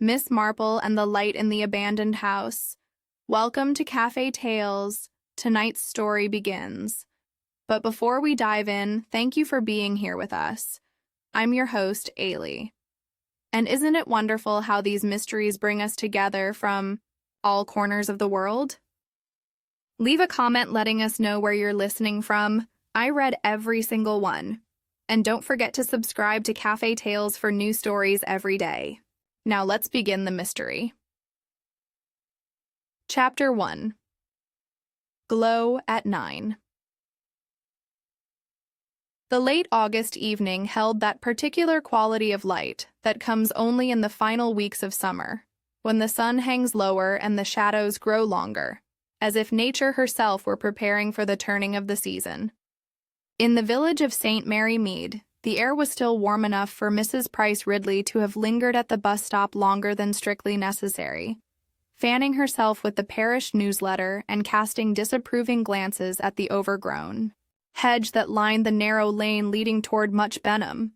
Miss Marple and the Light in the Abandoned House. Welcome to Cafe Tales. Tonight's story begins. But before we dive in, thank you for being here with us. I'm your host, Ailey. And isn't it wonderful how these mysteries bring us together from all corners of the world? Leave a comment letting us know where you're listening from. I read every single one. And don't forget to subscribe to Cafe Tales for new stories every day. Now let's begin the mystery. Chapter 1. Glow at 9. The late August evening held that particular quality of light that comes only in the final weeks of summer, when the sun hangs lower and the shadows grow longer, as if nature herself were preparing for the turning of the season. In the village of St. Mary Mead, the air was still warm enough for Mrs. Price Ridley to have lingered at the bus stop longer than strictly necessary, fanning herself with the parish newsletter and casting disapproving glances at the overgrown hedge that lined the narrow lane leading toward Much Benham.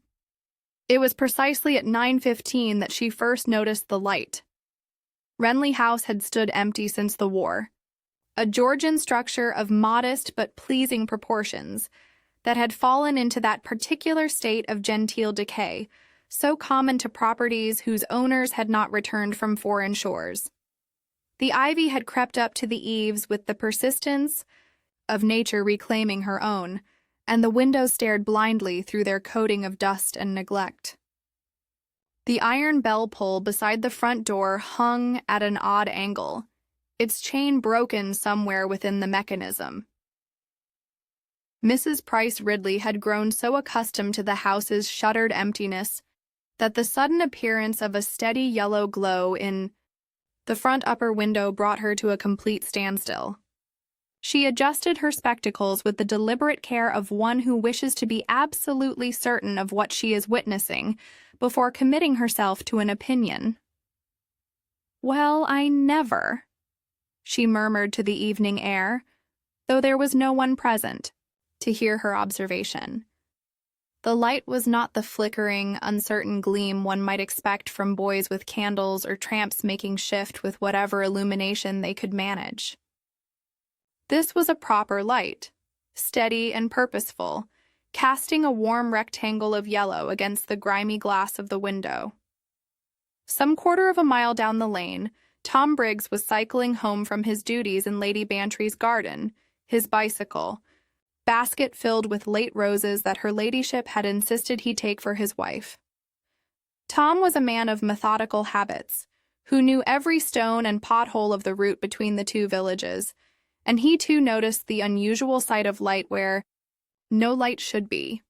It was precisely at 9:15 that she first noticed the light. Renly House had stood empty since the war, a Georgian structure of modest but pleasing proportions that had fallen into that particular state of genteel decay, so common to properties whose owners had not returned from foreign shores. The ivy had crept up to the eaves with the persistence of nature reclaiming her own, and the windows stared blindly through their coating of dust and neglect. The iron bell pull beside the front door hung at an odd angle, its chain broken somewhere within the mechanism. Mrs. Price Ridley had grown so accustomed to the house's shuttered emptiness that the sudden appearance of a steady yellow glow in the front upper window brought her to a complete standstill. She adjusted her spectacles with the deliberate care of one who wishes to be absolutely certain of what she is witnessing before committing herself to an opinion. "Well, I never," she murmured to the evening air, though there was no one present to hear her observation. The light was not the flickering, uncertain gleam one might expect from boys with candles or tramps making shift with whatever illumination they could manage. This was a proper light, steady and purposeful, casting a warm rectangle of yellow against the grimy glass of the window. Some quarter of a mile down the lane, Tom Briggs was cycling home from his duties in Lady Bantry's garden, his bicycle, basket filled with late roses that her ladyship had insisted he take for his wife. Tom was a man of methodical habits, who knew every stone and pothole of the route between the two villages, and he too noticed the unusual sight of light where no light should be.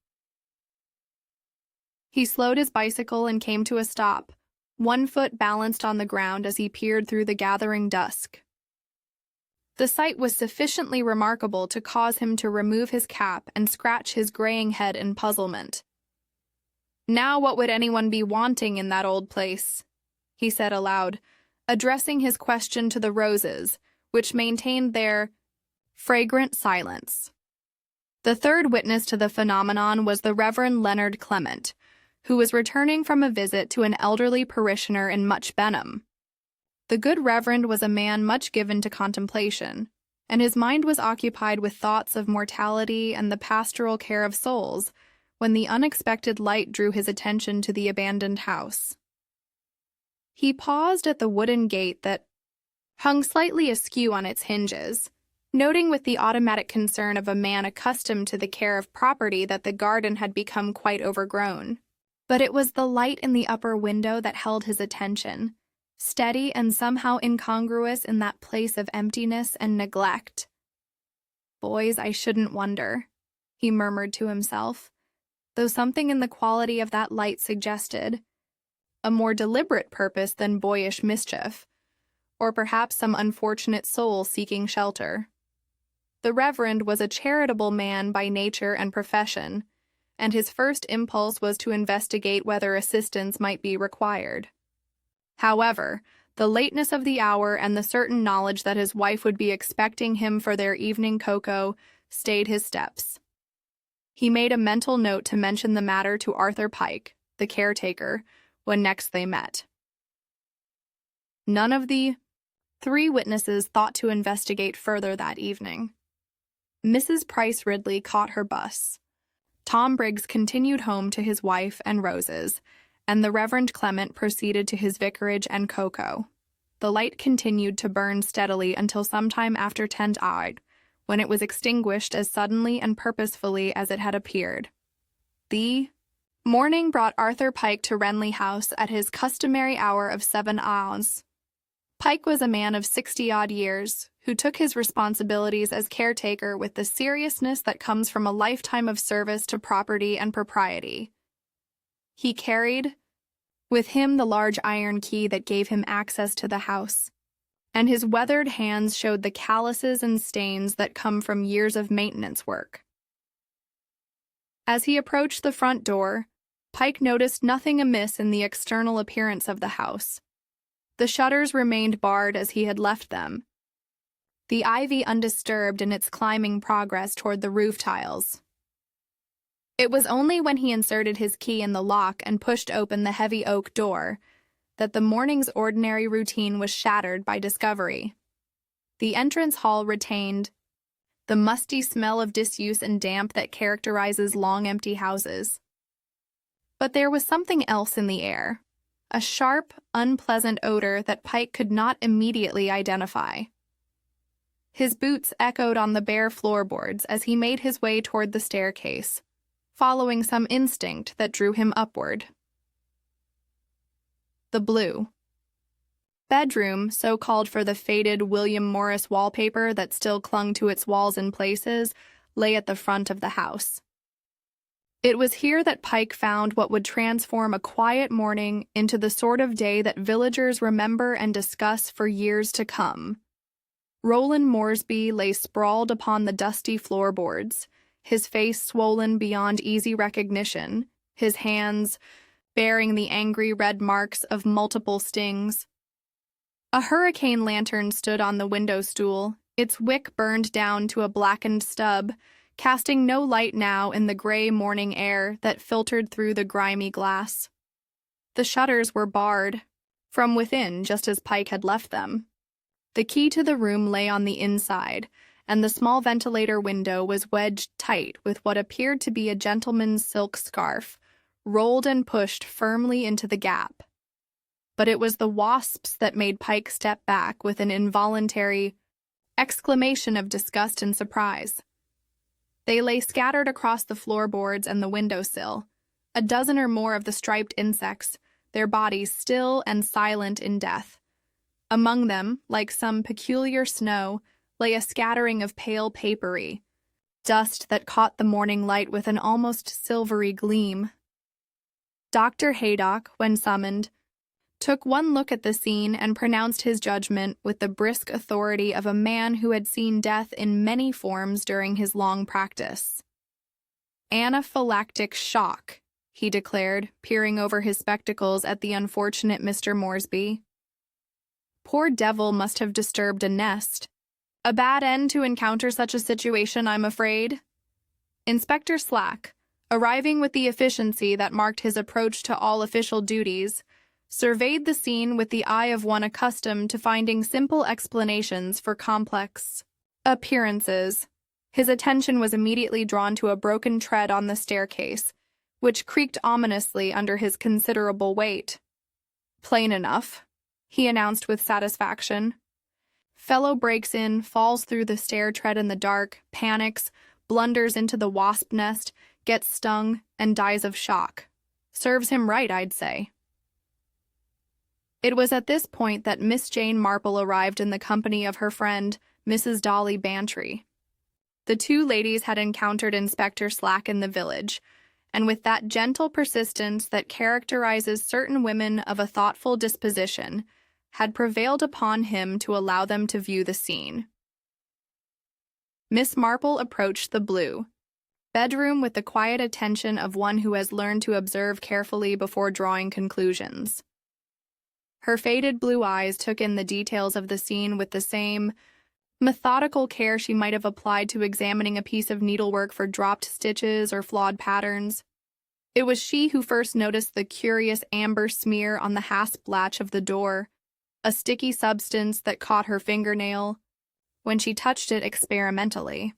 He slowed his bicycle and came to a stop, one foot balanced on the ground as he peered through the gathering dusk. The sight was sufficiently remarkable to cause him to remove his cap and scratch his graying head in puzzlement. "Now what would anyone be wanting in that old place?" he said aloud, addressing his question to the roses, which maintained their fragrant silence. The third witness to the phenomenon was the Reverend Leonard Clement, who was returning from a visit to an elderly parishioner in Much Benham. The good Reverend was a man much given to contemplation, and his mind was occupied with thoughts of mortality and the pastoral care of souls, when the unexpected light drew his attention to the abandoned house. He paused at the wooden gate that hung slightly askew on its hinges, noting with the automatic concern of a man accustomed to the care of property that the garden had become quite overgrown. But it was the light in the upper window that held his attention, steady and somehow incongruous in that place of emptiness and neglect. "Boys, I shouldn't wonder," he murmured to himself, though something in the quality of that light suggested a more deliberate purpose than boyish mischief, or perhaps some unfortunate soul seeking shelter. The Reverend was a charitable man by nature and profession, and his first impulse was to investigate whether assistance might be required. However, the lateness of the hour and the certain knowledge that his wife would be expecting him for their evening cocoa stayed his steps. He made a mental note to mention the matter to Arthur Pike, the caretaker, when next they met. None of the 3 witnesses thought to investigate further that evening. Mrs. Price Ridley caught her bus. Tom Briggs continued home to his wife and Rose's, and the Reverend Clement proceeded to his vicarage and cocoa. The light continued to burn steadily until sometime after 10 when it was extinguished as suddenly and purposefully as it had appeared. The morning brought Arthur Pike to Renly House at his customary hour of 7 hours. Pike was a man of 60-odd years, who took his responsibilities as caretaker with the seriousness that comes from a lifetime of service to property and propriety. He carried with him the large iron key that gave him access to the house, and his weathered hands showed the calluses and stains that come from years of maintenance work. As he approached the front door, Pike noticed nothing amiss in the external appearance of the house. The shutters remained barred as he had left them, the ivy undisturbed in its climbing progress toward the roof tiles. It was only when he inserted his key in the lock and pushed open the heavy oak door that the morning's ordinary routine was shattered by discovery. The entrance hall retained the musty smell of disuse and damp that characterizes long empty houses. But there was something else in the air, a sharp, unpleasant odor that Pike could not immediately identify. His boots echoed on the bare floorboards as he made his way toward the staircase, following some instinct that drew him upward. The blue bedroom, so called for the faded William Morris wallpaper that still clung to its walls in places, lay at the front of the house. It was here that Pike found what would transform a quiet morning into the sort of day that villagers remember and discuss for years to come. Roland Moresby lay sprawled upon the dusty floorboards, his face swollen beyond easy recognition, his hands bearing the angry red marks of multiple stings. A hurricane lantern stood on the window stool, its wick burned down to a blackened stub, casting no light now in the gray morning air that filtered through the grimy glass. The shutters were barred from within, just as Pike had left them. The key to the room lay on the inside, and the small ventilator window was wedged tight with what appeared to be a gentleman's silk scarf, rolled and pushed firmly into the gap. But it was the wasps that made Pike step back with an involuntary exclamation of disgust and surprise. They lay scattered across the floorboards and the windowsill, a dozen or more of the striped insects, their bodies still and silent in death. Among them, like some peculiar snow, lay a scattering of pale papery, dust that caught the morning light with an almost silvery gleam. Dr. Haydock, when summoned, took one look at the scene and pronounced his judgment with the brisk authority of a man who had seen death in many forms during his long practice. "Anaphylactic shock," he declared, peering over his spectacles at the unfortunate Mr. Moresby. "Poor devil must have disturbed a nest. A bad end to encounter such a situation, I'm afraid." Inspector Slack, arriving with the efficiency that marked his approach to all official duties, surveyed the scene with the eye of one accustomed to finding simple explanations for complex appearances. His attention was immediately drawn to a broken tread on the staircase, which creaked ominously under his considerable weight. "Plain enough," he announced with satisfaction. Fellow breaks in, falls through the stair tread in the dark, panics, blunders into the wasp nest, gets stung, and dies of shock. Serves him right, I'd say. It was at this point that Miss Jane Marple arrived in the company of her friend, Mrs. Dolly Bantry. The two ladies had encountered Inspector Slack in the village, and with that gentle persistence that characterizes certain women of a thoughtful disposition, had prevailed upon him to allow them to view the scene. Miss Marple approached the blue bedroom with the quiet attention of one who has learned to observe carefully before drawing conclusions. Her faded blue eyes took in the details of the scene with the same methodical care she might have applied to examining a piece of needlework for dropped stitches or flawed patterns. It was she who first noticed the curious amber smear on the hasp latch of the door, a sticky substance that caught her fingernail when she touched it experimentally.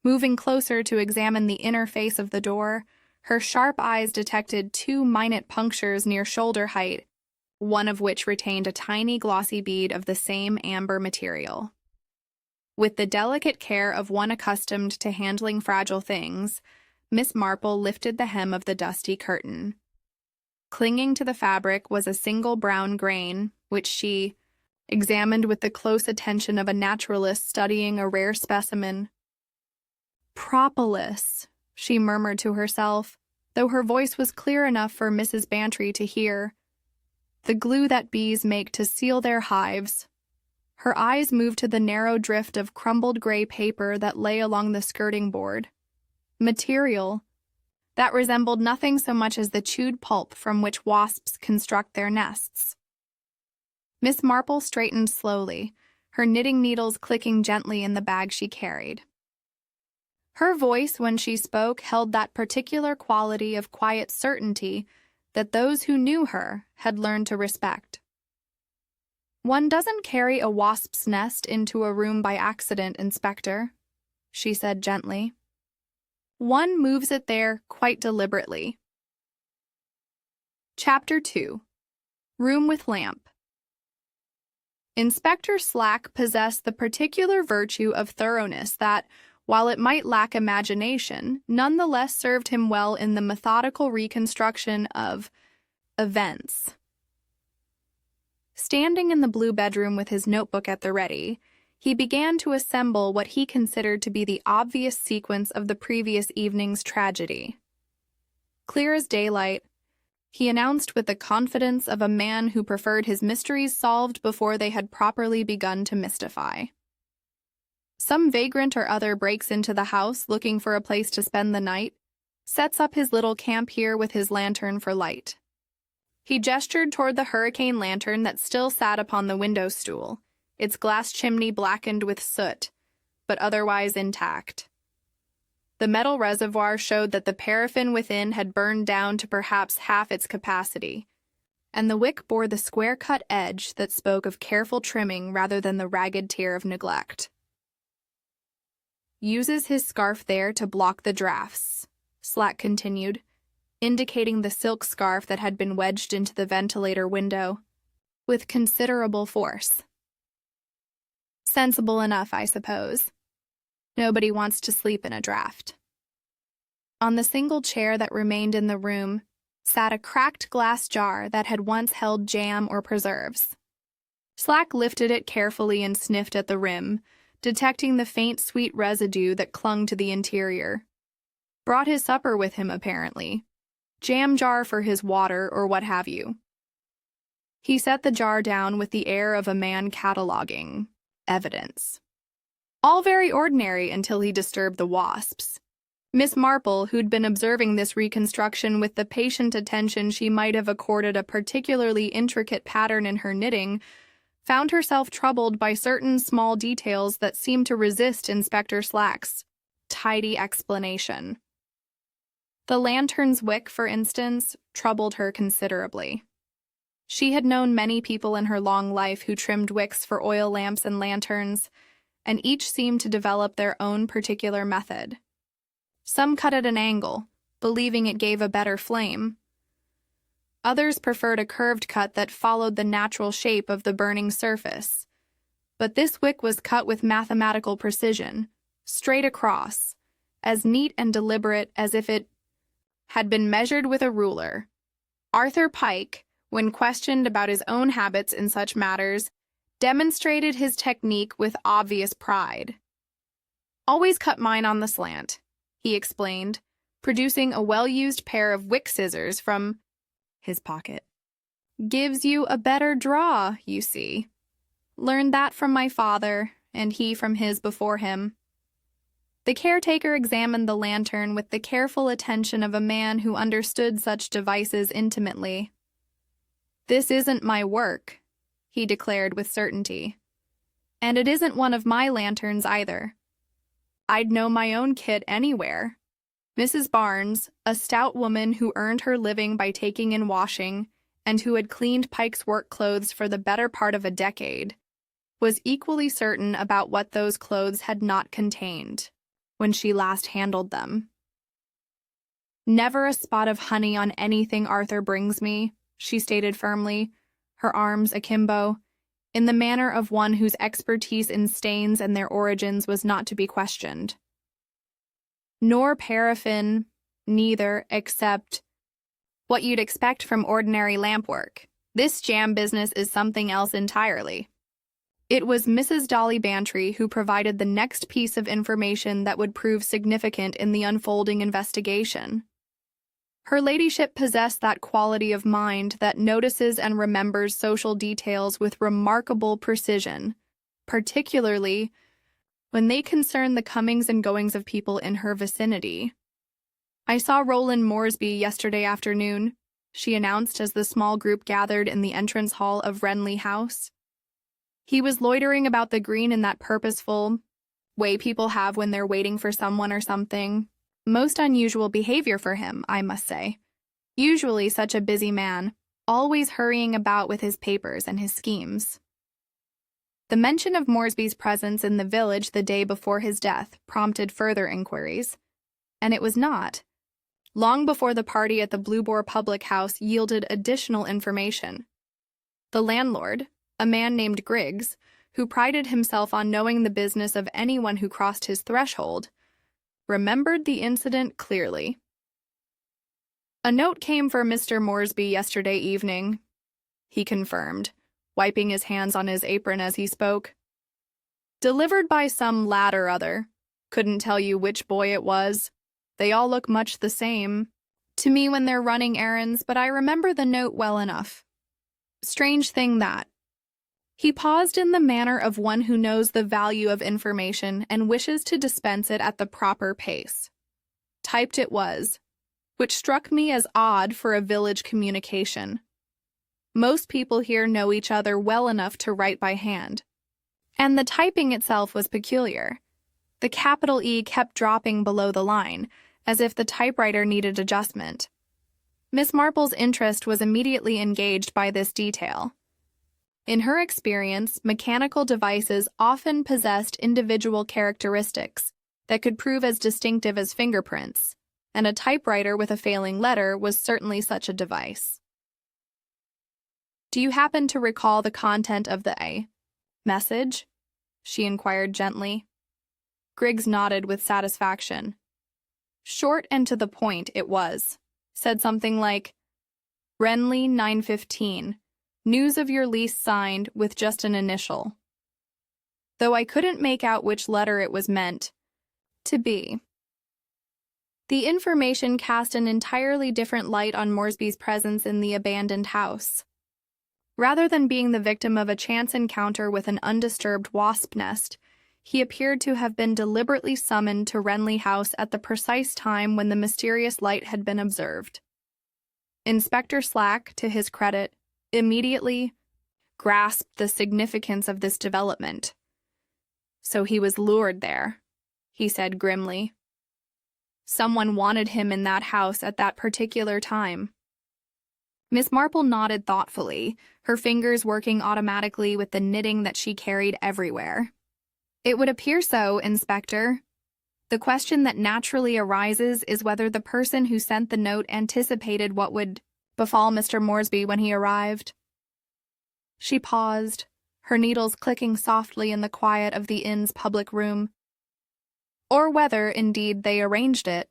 Moving closer to examine the inner face of the door, her sharp eyes detected 2 minute punctures near shoulder height, one of which retained a tiny glossy bead of the same amber material. With the delicate care of one accustomed to handling fragile things, Miss Marple lifted the hem of the dusty curtain. Clinging to the fabric was a single brown grain, which she examined with the close attention of a naturalist studying a rare specimen. "Propolis," she murmured to herself, though her voice was clear enough for Mrs. Bantry to hear. "The glue that bees make to seal their hives." Her eyes moved to the narrow drift of crumbled gray paper that lay along the skirting board. Material that resembled nothing so much as the chewed pulp from which wasps construct their nests. Miss Marple straightened slowly, her knitting needles clicking gently in the bag she carried. Her voice, when she spoke, held that particular quality of quiet certainty that those who knew her had learned to respect. "One doesn't carry a wasp's nest into a room by accident, Inspector," she said gently. "One moves it there quite deliberately." Chapter 2. Room with Lamp. Inspector Slack possessed the particular virtue of thoroughness that, while it might lack imagination, nonetheless served him well in the methodical reconstruction of events. Standing in the blue bedroom with his notebook at the ready, he began to assemble what he considered to be the obvious sequence of the previous evening's tragedy. Clear as daylight, he announced with the confidence of a man who preferred his mysteries solved before they had properly begun to mystify. Some vagrant or other breaks into the house looking for a place to spend the night, sets up his little camp here with his lantern for light. He gestured toward the hurricane lantern that still sat upon the window stool, its glass chimney blackened with soot, but otherwise intact. The metal reservoir showed that the paraffin within had burned down to perhaps half its capacity, and the wick bore the square-cut edge that spoke of careful trimming rather than the ragged tear of neglect. "Uses his scarf there to block the drafts," Slack continued, indicating the silk scarf that had been wedged into the ventilator window, with considerable force. "Sensible enough, I suppose. Nobody wants to sleep in a draft." On the single chair that remained in the room sat a cracked glass jar that had once held jam or preserves. Slack lifted it carefully and sniffed at the rim, detecting the faint sweet residue that clung to the interior. Brought his supper with him, apparently. Jam jar for his water or what have you. He set the jar down with the air of a man cataloging evidence. All very ordinary until he disturbed the wasps. Miss Marple, who'd been observing this reconstruction with the patient attention she might have accorded a particularly intricate pattern in her knitting, found herself troubled by certain small details that seemed to resist Inspector Slack's tidy explanation. The lantern's wick, for instance, troubled her considerably. She had known many people in her long life who trimmed wicks for oil lamps and lanterns, and each seemed to develop their own particular method. Some cut at an angle, believing it gave a better flame. Others preferred a curved cut that followed the natural shape of the burning surface. But this wick was cut with mathematical precision, straight across, as neat and deliberate as if it had been measured with a ruler. Arthur Pike, when questioned about his own habits in such matters, demonstrated his technique with obvious pride. "Always cut mine on the slant," he explained, producing a well-used pair of wick scissors from his pocket. "Gives you a better draw, you see. Learned that from my father, and he from his before him." The caretaker examined the lantern with the careful attention of a man who understood such devices intimately. "This isn't my work," he declared with certainty. "And it isn't one of my lanterns either. I'd know my own kit anywhere." Mrs. Barnes, a stout woman who earned her living by taking in washing, and who had cleaned Pike's work clothes for the better part of a decade, was equally certain about what those clothes had not contained when she last handled them. "Never a spot of honey on anything Arthur brings me," she stated firmly, her arms akimbo, in the manner of one whose expertise in stains and their origins was not to be questioned. "Nor paraffin, neither, except what you'd expect from ordinary lamp work. This jam business is something else entirely." It was Mrs. Dolly Bantry who provided the next piece of information that would prove significant in the unfolding investigation. Her ladyship possessed that quality of mind that notices and remembers social details with remarkable precision, particularly when they concern the comings and goings of people in her vicinity. "I saw Roland Moresby yesterday afternoon," she announced as the small group gathered in the entrance hall of Renly House. "He was loitering about the green in that purposeful way people have when they're waiting for someone or something. Most unusual behavior for him, I must say. Usually such a busy man, always hurrying about with his papers and his schemes." The mention of Moresby's presence in the village the day before his death prompted further inquiries, and it was not long before the party at the Blue Boar public house yielded additional information. The landlord, a man named Griggs, who prided himself on knowing the business of anyone who crossed his threshold, remembered the incident clearly. "A note came for Mr. Moresby yesterday evening," he confirmed, wiping his hands on his apron as he spoke. "Delivered by some lad or other. Couldn't tell you which boy it was. They all look much the same to me when they're running errands, but I remember the note well enough. Strange thing that." He paused in the manner of one who knows the value of information and wishes to dispense it at the proper pace. "Typed it was, which struck me as odd for a village communication. Most people here know each other well enough to write by hand. And the typing itself was peculiar. The capital E kept dropping below the line, as if the typewriter needed adjustment." Miss Marple's interest was immediately engaged by this detail. In her experience, mechanical devices often possessed individual characteristics that could prove as distinctive as fingerprints, and a typewriter with a failing letter was certainly such a device. "Do you happen to recall the content of the message?" she inquired gently. Griggs nodded with satisfaction. Short and to the point it was. Said something like, "Renly 9:15. News of your lease signed with just an initial." Though I couldn't make out which letter it was meant to be. The information cast an entirely different light on Moresby's presence in the abandoned house. Rather than being the victim of a chance encounter with an undisturbed wasp nest, he appeared to have been deliberately summoned to Renly House at the precise time when the mysterious light had been observed. Inspector Slack, to his credit, immediately grasped the significance of this development. "So he was lured there," he said grimly. "Someone wanted him in that house at that particular time." Miss Marple nodded thoughtfully, her fingers working automatically with the knitting that she carried everywhere. "It would appear so, Inspector. The question that naturally arises is whether the person who sent the note anticipated what would befall Mr. Moresby when he arrived." She paused, her needles clicking softly in the quiet of the inn's public room. "Or whether, indeed, they arranged it."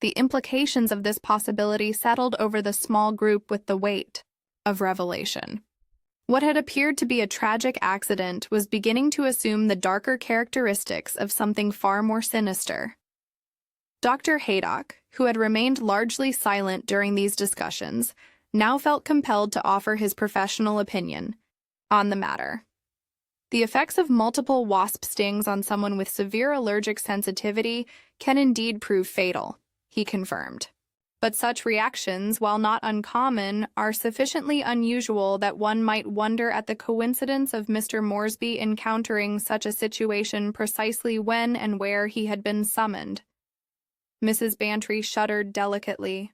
The implications of this possibility settled over the small group with the weight of revelation. What had appeared to be a tragic accident was beginning to assume the darker characteristics of something far more sinister. Dr. Haydock, who had remained largely silent during these discussions, now felt compelled to offer his professional opinion on the matter. "The effects of multiple wasp stings on someone with severe allergic sensitivity can indeed prove fatal," he confirmed. "But such reactions, while not uncommon, are sufficiently unusual that one might wonder at the coincidence of Mr. Moresby encountering such a situation precisely when and where he had been summoned." Mrs. Bantry shuddered delicately.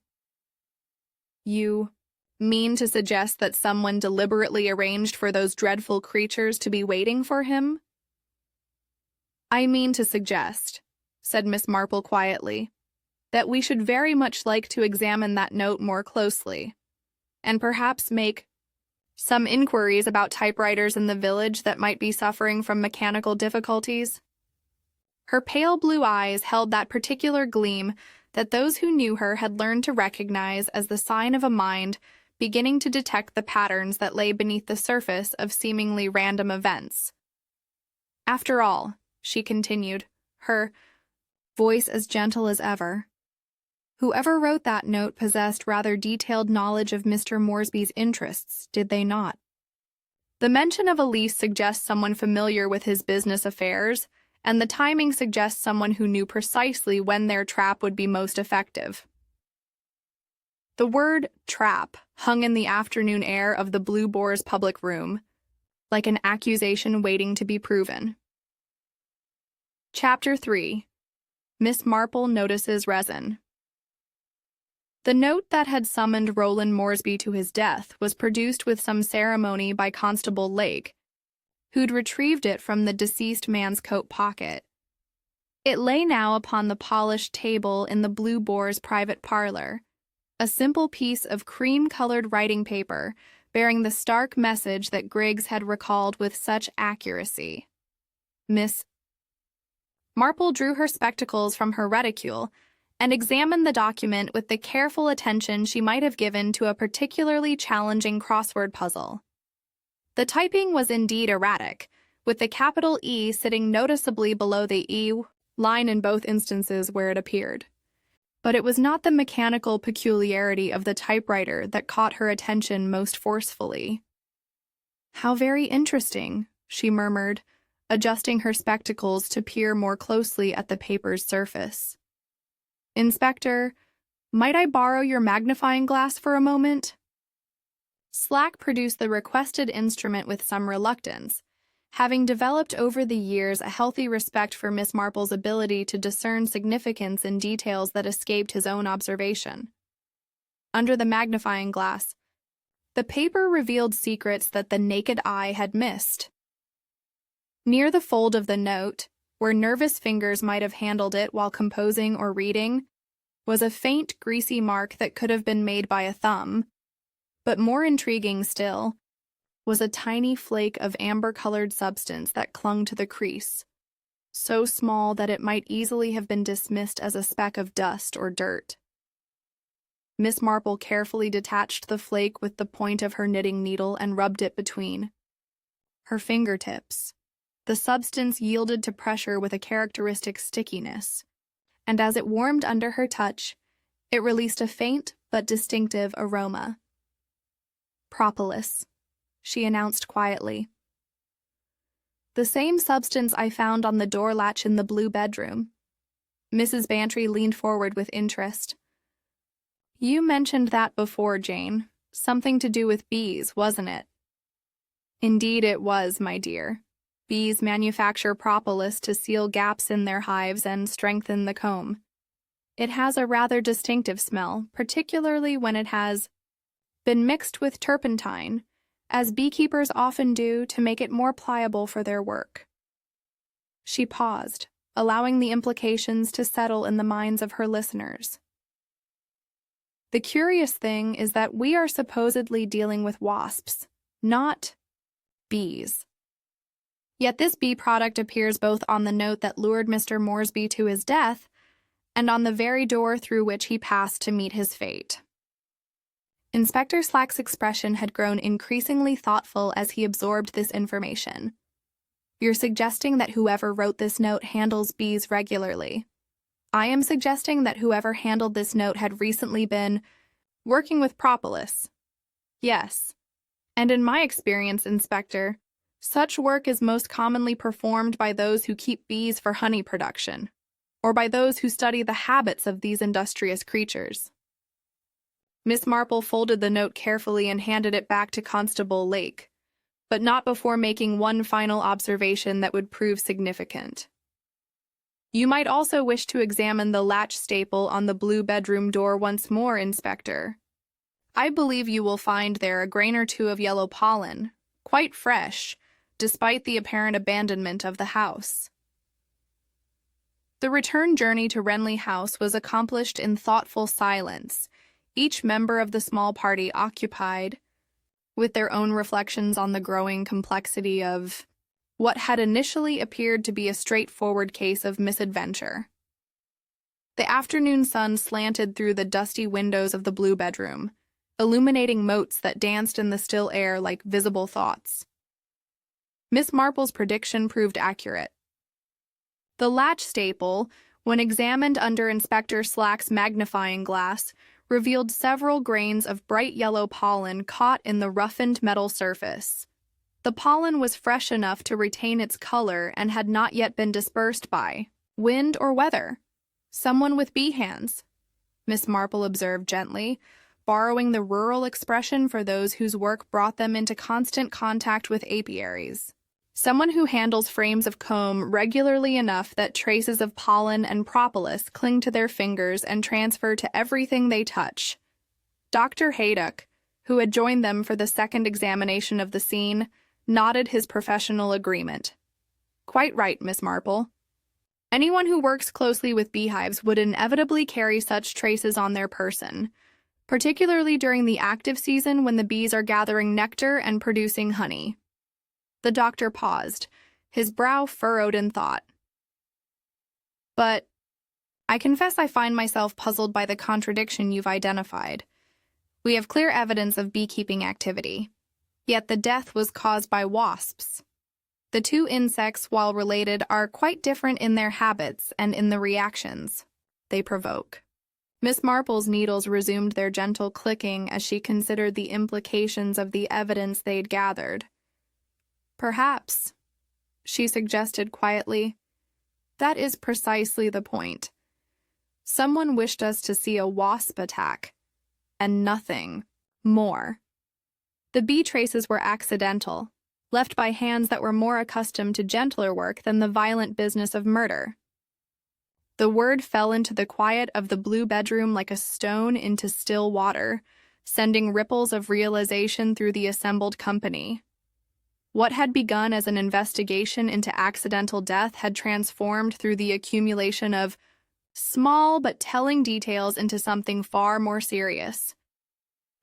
"You Mean to suggest that someone deliberately arranged for those dreadful creatures to be waiting for him? I mean to suggest, said Miss Marple quietly, that we should very much like to examine that note more closely, and perhaps make some inquiries about typewriters in the village that might be suffering from mechanical difficulties. Her pale blue eyes held that particular gleam that those who knew her had learned to recognize as the sign of a mind beginning to detect the patterns that lay beneath the surface of seemingly random events. After all, she continued, her voice as gentle as ever, whoever wrote that note possessed rather detailed knowledge of Mr. Moresby's interests, did they not? The mention of a lease suggests someone familiar with his business affairs, and the timing suggests someone who knew precisely when their trap would be most effective. The word trap hung in the afternoon air of the Blue Boar's public room, like an accusation waiting to be proven. Chapter 3. Miss Marple Notices Resin. The note that had summoned Roland Moresby to his death was produced with some ceremony by Constable Lake, who'd retrieved it from the deceased man's coat pocket. It lay now upon the polished table in the Blue Boar's private parlor, a simple piece of cream-colored writing paper bearing the stark message that Griggs had recalled with such accuracy. Miss Marple drew her spectacles from her reticule and examined the document with the careful attention she might have given to a particularly challenging crossword puzzle. The typing was indeed erratic, with the capital E sitting noticeably below the E line in both instances where it appeared. But it was not the mechanical peculiarity of the typewriter that caught her attention most forcefully. "How very interesting," she murmured, adjusting her spectacles to peer more closely at the paper's surface. "Inspector, might I borrow your magnifying glass for a moment?" Slack produced the requested instrument with some reluctance, having developed over the years a healthy respect for Miss Marple's ability to discern significance in details that escaped his own observation. Under the magnifying glass, the paper revealed secrets that the naked eye had missed. Near the fold of the note, where nervous fingers might have handled it while composing or reading, was a faint, greasy mark that could have been made by a thumb, but more intriguing still, was a tiny flake of amber-colored substance that clung to the crease, so small that it might easily have been dismissed as a speck of dust or dirt. Miss Marple carefully detached the flake with the point of her knitting needle and rubbed it between her fingertips. The substance yielded to pressure with a characteristic stickiness, and as it warmed under her touch, it released a faint but distinctive aroma. "Propolis," she announced quietly. "The same substance I found on the door latch in the blue bedroom." Mrs. Bantry leaned forward with interest. "You mentioned that before, Jane. Something to do with bees, wasn't it?" "Indeed it was, my dear. Bees manufacture propolis to seal gaps in their hives and strengthen the comb. It has a rather distinctive smell, particularly when it has been mixed with turpentine, as beekeepers often do to make it more pliable for their work." She paused, allowing the implications to settle in the minds of her listeners. "The curious thing is that we are supposedly dealing with wasps, not bees. Yet this bee product appears both on the note that lured Mr. Moresby to his death and on the very door through which he passed to meet his fate." Inspector Slack's expression had grown increasingly thoughtful as he absorbed this information. "You're suggesting that whoever wrote this note handles bees regularly. I am suggesting that whoever handled this note had recently been working with propolis." "Yes. And in my experience, Inspector, such work is most commonly performed by those who keep bees for honey production, or by those who study the habits of these industrious creatures." Miss Marple folded the note carefully and handed it back to Constable Lake, but not before making one final observation that would prove significant. "You might also wish to examine the latch staple on the blue bedroom door once more, Inspector. I believe you will find there a grain or two of yellow pollen, quite fresh, despite the apparent abandonment of the house. The return journey to Renly House was accomplished in thoughtful silence, each member of the small party occupied with their own reflections on the growing complexity of what had initially appeared to be a straightforward case of misadventure. The afternoon sun slanted through the dusty windows of the blue bedroom, illuminating motes that danced in the still air like visible thoughts. Miss Marple's prediction proved accurate. The latch staple, when examined under Inspector Slack's magnifying glass, revealed several grains of bright yellow pollen caught in the roughened metal surface. The pollen was fresh enough to retain its color and had not yet been dispersed by wind or weather. Someone with bee hands, Miss Marple observed gently, borrowing the rural expression for those whose work brought them into constant contact with apiaries. Someone who handles frames of comb regularly enough that traces of pollen and propolis cling to their fingers and transfer to everything they touch. Dr. Haydock, who had joined them for the second examination of the scene, nodded his professional agreement. Quite right, Miss Marple. Anyone who works closely with beehives would inevitably carry such traces on their person, particularly during the active season when the bees are gathering nectar and producing honey. The doctor paused, his brow furrowed in thought. But I confess I find myself puzzled by the contradiction you've identified. We have clear evidence of beekeeping activity, yet the death was caused by wasps. The two insects, while related, are quite different in their habits and in the reactions they provoke. Miss Marple's needles resumed their gentle clicking as she considered the implications of the evidence they'd gathered. Perhaps, she suggested quietly, that is precisely the point. Someone wished us to see a wasp attack, and nothing more. The bee traces were accidental, left by hands that were more accustomed to gentler work than the violent business of murder. The word fell into the quiet of the blue bedroom like a stone into still water, sending ripples of realization through the assembled company. What had begun as an investigation into accidental death had transformed through the accumulation of small but telling details into something far more serious.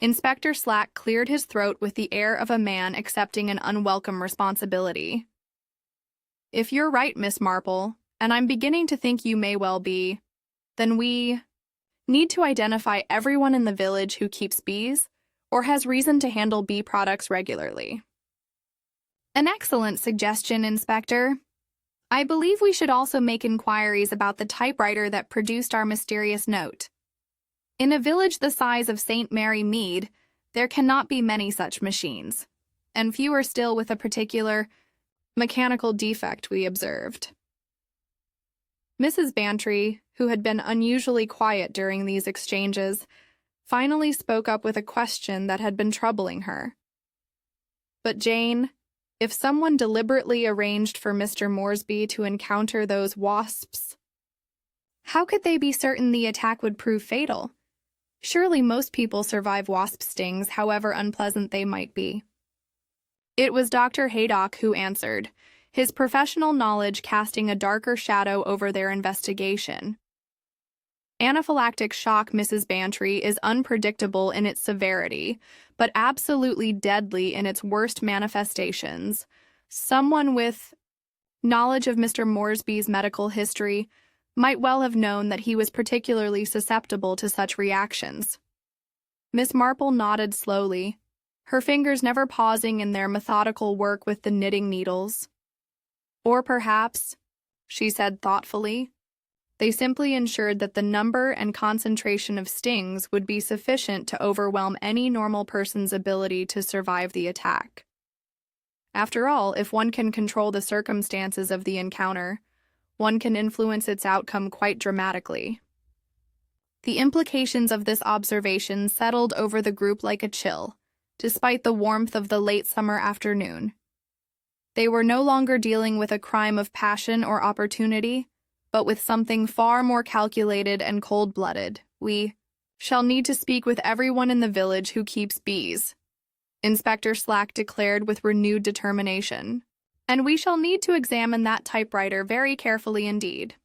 Inspector Slack cleared his throat with the air of a man accepting an unwelcome responsibility. If you're right, Miss Marple, and I'm beginning to think you may well be, then we need to identify everyone in the village who keeps bees or has reason to handle bee products regularly. An excellent suggestion, Inspector. I believe we should also make inquiries about the typewriter that produced our mysterious note. In a village the size of St. Mary Mead, there cannot be many such machines, and fewer still with a particular mechanical defect we observed. Mrs. Bantry, who had been unusually quiet during these exchanges, finally spoke up with a question that had been troubling her. But Jane, if someone deliberately arranged for Mr. Moresby to encounter those wasps, how could they be certain the attack would prove fatal? Surely most people survive wasp stings, however unpleasant they might be. It was Dr. Haydock who answered, his professional knowledge casting a darker shadow over their investigation. Anaphylactic shock, Mrs. Bantry, is unpredictable in its severity, but absolutely deadly in its worst manifestations. Someone with knowledge of Mr. Moresby's medical history might well have known that he was particularly susceptible to such reactions. Miss Marple nodded slowly, her fingers never pausing in their methodical work with the knitting needles. Or perhaps, she said thoughtfully, they simply ensured that the number and concentration of stings would be sufficient to overwhelm any normal person's ability to survive the attack. After all, if one can control the circumstances of the encounter, one can influence its outcome quite dramatically. The implications of this observation settled over the group like a chill, despite the warmth of the late summer afternoon. They were no longer dealing with a crime of passion or opportunity, but with something far more calculated and cold-blooded. We Shall need to speak with everyone in the village who keeps bees, Inspector Slack declared with renewed determination. And we shall need to examine that typewriter very carefully indeed.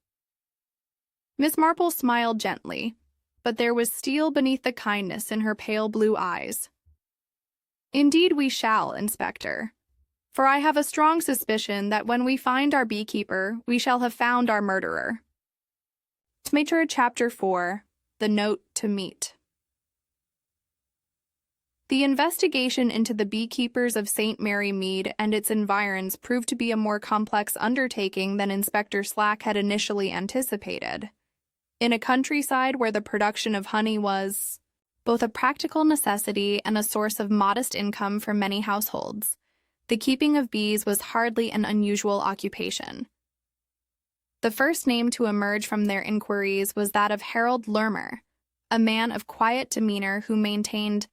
Miss Marple smiled gently, but there was steel beneath the kindness in her pale blue eyes. Indeed we shall, Inspector, for I have a strong suspicion that when we find our beekeeper, we shall have found our murderer. Chapter 4. The Note to Mead. The investigation into the beekeepers of St. Mary Mead and its environs proved to be a more complex undertaking than Inspector Slack had initially anticipated. In a countryside where the production of honey was both a practical necessity and a source of modest income for many households, the keeping of bees was hardly an unusual occupation. The first name to emerge from their inquiries was that of Harold Lermer, a man of quiet demeanor who maintained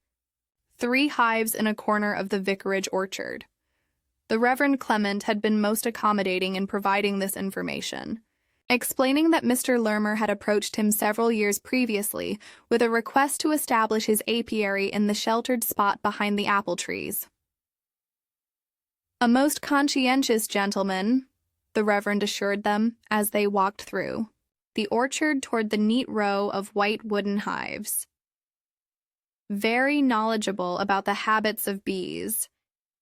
3 hives in a corner of the vicarage orchard. The Reverend Clement had been most accommodating in providing this information, explaining that Mr. Lermer had approached him several years previously with a request to establish his apiary in the sheltered spot behind the apple trees. A most conscientious gentleman, the Reverend assured them as they walked through the orchard toward the neat row of white wooden hives. Very knowledgeable about the habits of bees,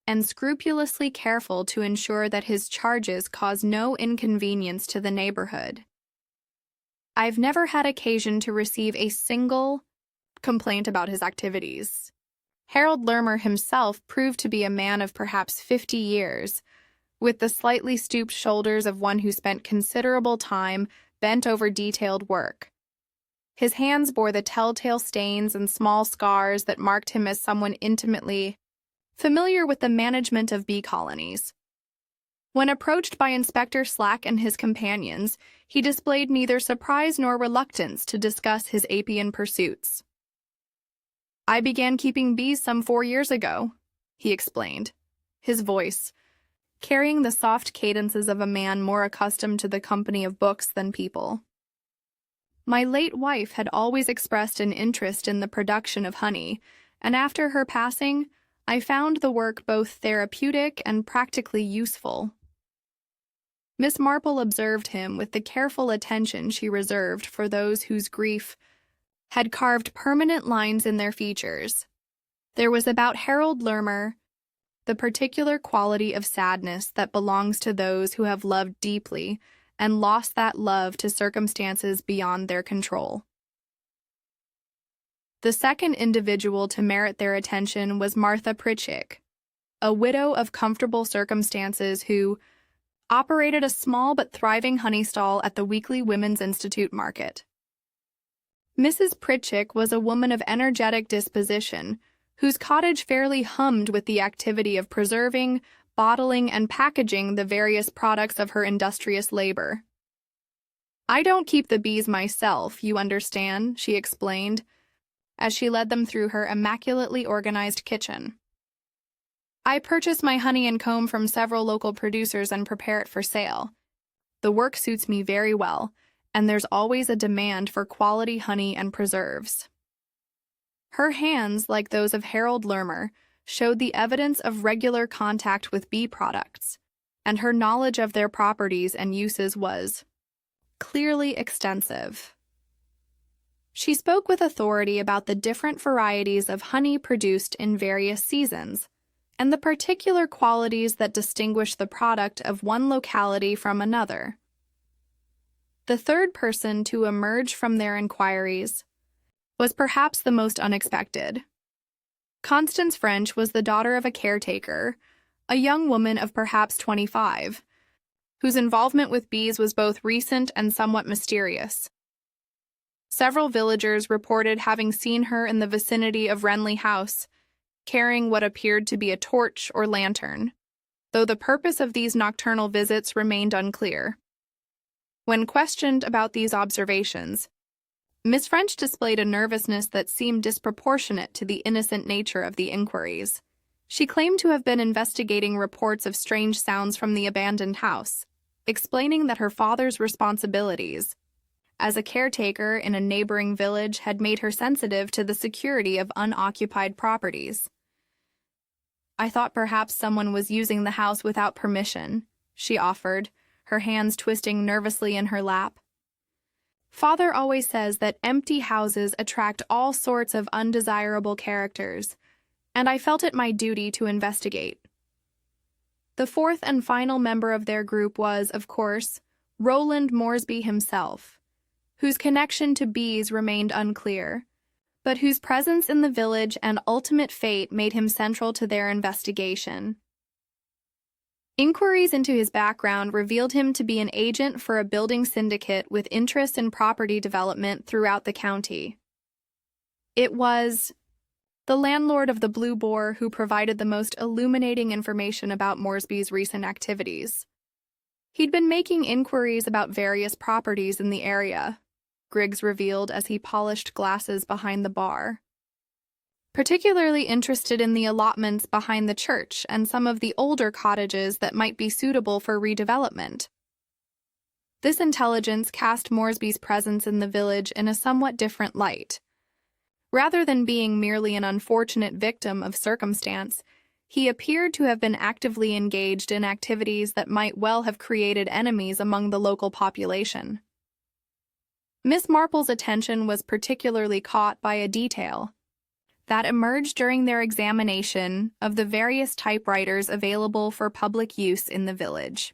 and scrupulously careful to ensure that his charges cause no inconvenience to the neighborhood. I've never had occasion to receive a single complaint about his activities. Harold Lermer himself proved to be a man of perhaps 50 years, with the slightly stooped shoulders of one who spent considerable time bent over detailed work. His hands bore the telltale stains and small scars that marked him as someone intimately familiar with the management of bee colonies. When approached by Inspector Slack and his companions, he displayed neither surprise nor reluctance to discuss his apian pursuits. I began keeping bees some 4 years ago, he explained, his voice carrying the soft cadences of a man more accustomed to the company of books than people. My late wife had always expressed an interest in the production of honey, and after her passing, I found the work both therapeutic and practically useful. Miss Marple observed him with the careful attention she reserved for those whose grief had carved permanent lines in their features. There was about Harold Lermer the particular quality of sadness that belongs to those who have loved deeply and lost that love to circumstances beyond their control. The second individual to merit their attention was Martha Pritchett, a widow of comfortable circumstances who operated a small but thriving honey stall at the weekly Women's Institute market. Mrs. Pritchett was a woman of energetic disposition, whose cottage fairly hummed with the activity of preserving, bottling, and packaging the various products of her industrious labor. I don't keep the bees myself, you understand, she explained, as she led them through her immaculately organized kitchen. I purchase my honey and comb from several local producers and prepare it for sale. The work suits me very well, and there's always a demand for quality honey and preserves. Her hands, like those of Harold Lermer, showed the evidence of regular contact with bee products, and her knowledge of their properties and uses was clearly extensive. She spoke with authority about the different varieties of honey produced in various seasons, and the particular qualities that distinguish the product of one locality from another. The third person to emerge from their inquiries was perhaps the most unexpected. Constance French was the daughter of a caretaker, a young woman of perhaps 25, whose involvement with bees was both recent and somewhat mysterious. Several villagers reported having seen her in the vicinity of Renly House, carrying what appeared to be a torch or lantern, though the purpose of these nocturnal visits remained unclear. When questioned about these observations, Miss French displayed a nervousness that seemed disproportionate to the innocent nature of the inquiries. She claimed to have been investigating reports of strange sounds from the abandoned house, explaining that her father's responsibilities as a caretaker in a neighboring village had made her sensitive to the security of unoccupied properties. "I thought perhaps someone was using the house without permission," she offered, her hands twisting nervously in her lap. "Father always says that empty houses attract all sorts of undesirable characters, and I felt it my duty to investigate." The fourth and final member of their group was, of course, Roland Moresby himself, whose connection to bees remained unclear, but whose presence in the village and ultimate fate made him central to their investigation. Inquiries into his background revealed him to be an agent for a building syndicate with interest in property development throughout the county. It was the landlord of the Blue Boar who provided the most illuminating information about Moresby's recent activities. He'd been making inquiries about various properties in the area, Griggs revealed as he polished glasses behind the bar. Particularly interested in the allotments behind the church and some of the older cottages that might be suitable for redevelopment. This intelligence cast Moresby's presence in the village in a somewhat different light. Rather than being merely an unfortunate victim of circumstance, he appeared to have been actively engaged in activities that might well have created enemies among the local population. Miss Marple's attention was particularly caught by a detail that emerged during their examination of the various typewriters available for public use in the village.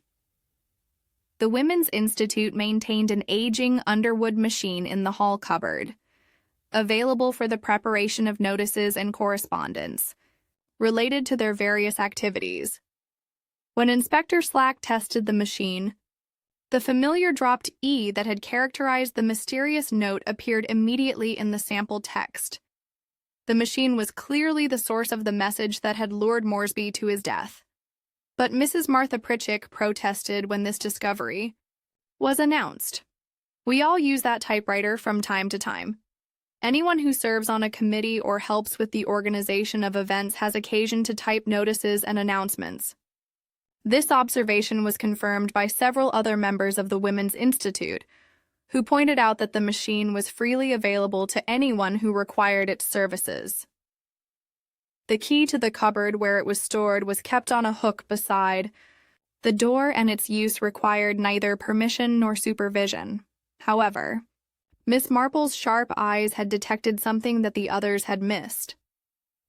The Women's Institute maintained an aging Underwood machine in the hall cupboard, available for the preparation of notices and correspondence related to their various activities. When Inspector Slack tested the machine, the familiar dropped E that had characterized the mysterious note appeared immediately in the sample text. The machine was clearly the source of the message that had lured Moresby to his death. But Mrs. Martha Pritchett protested when this discovery was announced. "We all use that typewriter from time to time. Anyone who serves on a committee or helps with the organization of events has occasion to type notices and announcements." This observation was confirmed by several other members of the Women's Institute, who pointed out that the machine was freely available to anyone who required its services. The key to the cupboard where it was stored was kept on a hook beside the door, and its use required neither permission nor supervision. However, Miss Marple's sharp eyes had detected something that the others had missed.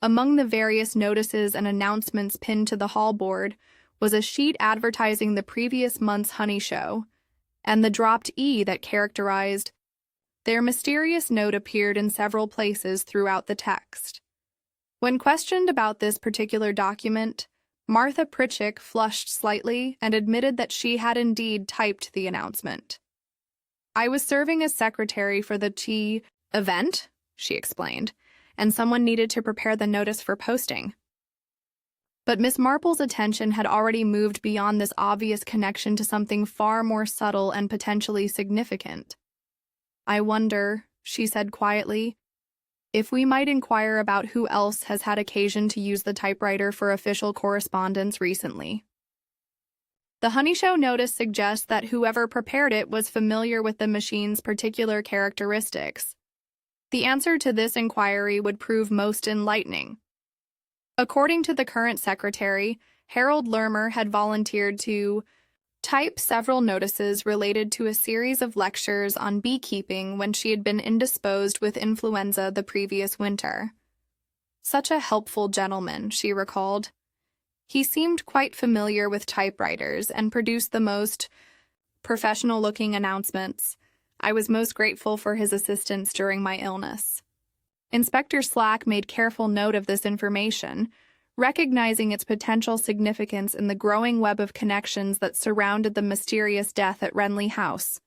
Among the various notices and announcements pinned to the hall board was a sheet advertising the previous month's honey show, and the dropped E that characterized their mysterious note appeared in several places throughout the text. When questioned about this particular document, Martha Pritchett flushed slightly and admitted that she had indeed typed the announcement. "I was serving as secretary for the tea event," she explained, "and someone needed to prepare the notice for posting." But Miss Marple's attention had already moved beyond this obvious connection to something far more subtle and potentially significant. "I wonder," she said quietly, "if we might inquire about who else has had occasion to use the typewriter for official correspondence recently. The honey show notice suggests that whoever prepared it was familiar with the machine's particular characteristics. The answer to this inquiry would prove most enlightening." According to the current secretary, Harold Lermer had volunteered to type several notices related to a series of lectures on beekeeping when she had been indisposed with influenza the previous winter. Such a helpful gentleman, she recalled. He seemed quite familiar with typewriters and produced the most professional-looking announcements. I was most grateful for his assistance during my illness. Inspector Slack made careful note of this information, recognizing its potential significance in the growing web of connections that surrounded the mysterious death at Renly House.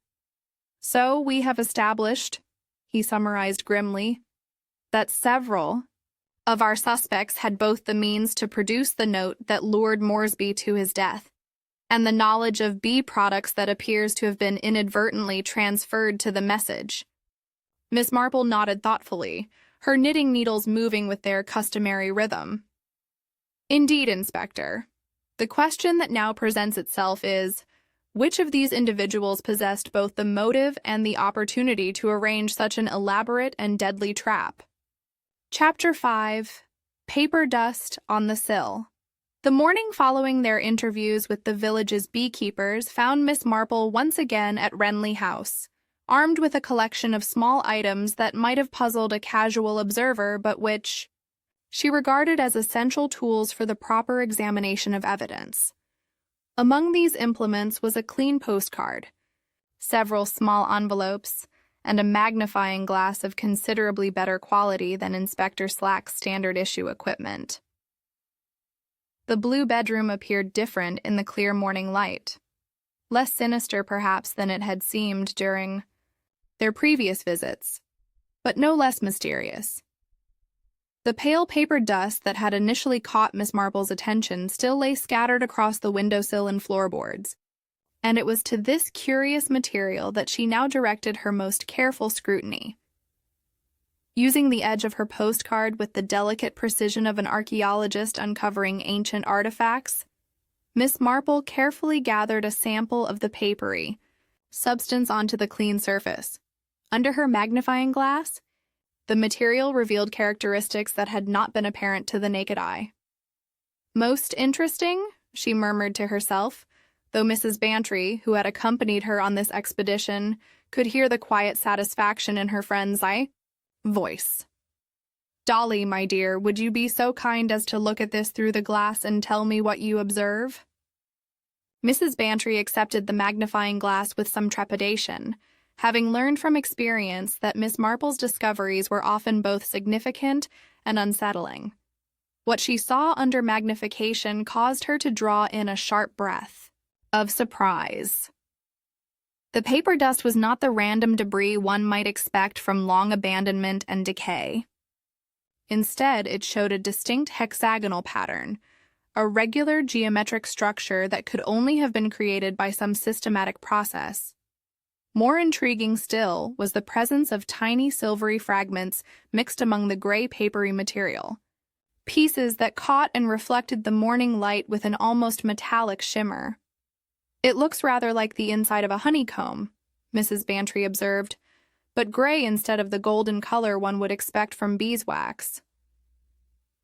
"So we have established," he summarized grimly, "that several of our suspects had both the means to produce the note that lured Moresby to his death, and the knowledge of bee products that appears to have been inadvertently transferred to the message." Miss Marple nodded thoughtfully, her knitting needles moving with their customary rhythm. "Indeed, Inspector. The question that now presents itself is, Which of these individuals possessed both the motive and the opportunity to arrange such an elaborate and deadly trap? Chapter 5. Paper Dust on the Sill. The morning following their interviews with the village's beekeepers found Miss Marple once again at Renly House, armed with a collection of small items that might have puzzled a casual observer but which she regarded as essential tools for the proper examination of evidence. Among these implements was a clean postcard, several small envelopes, and a magnifying glass of considerably better quality than Inspector Slack's standard-issue equipment. The blue bedroom appeared different in the clear morning light, less sinister perhaps than it had seemed during their previous visits, but no less mysterious. The pale paper dust that had initially caught Miss Marple's attention still lay scattered across the windowsill and floorboards, and it was to this curious material that she now directed her most careful scrutiny. Using the edge of her postcard with the delicate precision of an archaeologist uncovering ancient artifacts, Miss Marple carefully gathered a sample of the papery substance onto the clean surface. Under her magnifying glass, the material revealed characteristics that had not been apparent to the naked eye. "Most interesting," she murmured to herself, though Mrs. Bantry, who had accompanied her on this expedition, could hear the quiet satisfaction in her friend's voice. "Dolly, my dear, would you be so kind as to look at this through the glass and tell me what you observe?" Mrs. Bantry accepted the magnifying glass with some trepidation, having learned from experience that Miss Marple's discoveries were often both significant and unsettling. What she saw under magnification caused her to draw in a sharp breath of surprise. The paper dust was not the random debris one might expect from long abandonment and decay. Instead, it showed a distinct hexagonal pattern, a regular geometric structure that could only have been created by some systematic process. More intriguing still was the presence of tiny silvery fragments mixed among the gray papery material, pieces that caught and reflected the morning light with an almost metallic shimmer. "It looks rather like the inside of a honeycomb," Mrs. Bantry observed, "but gray instead of the golden color one would expect from beeswax."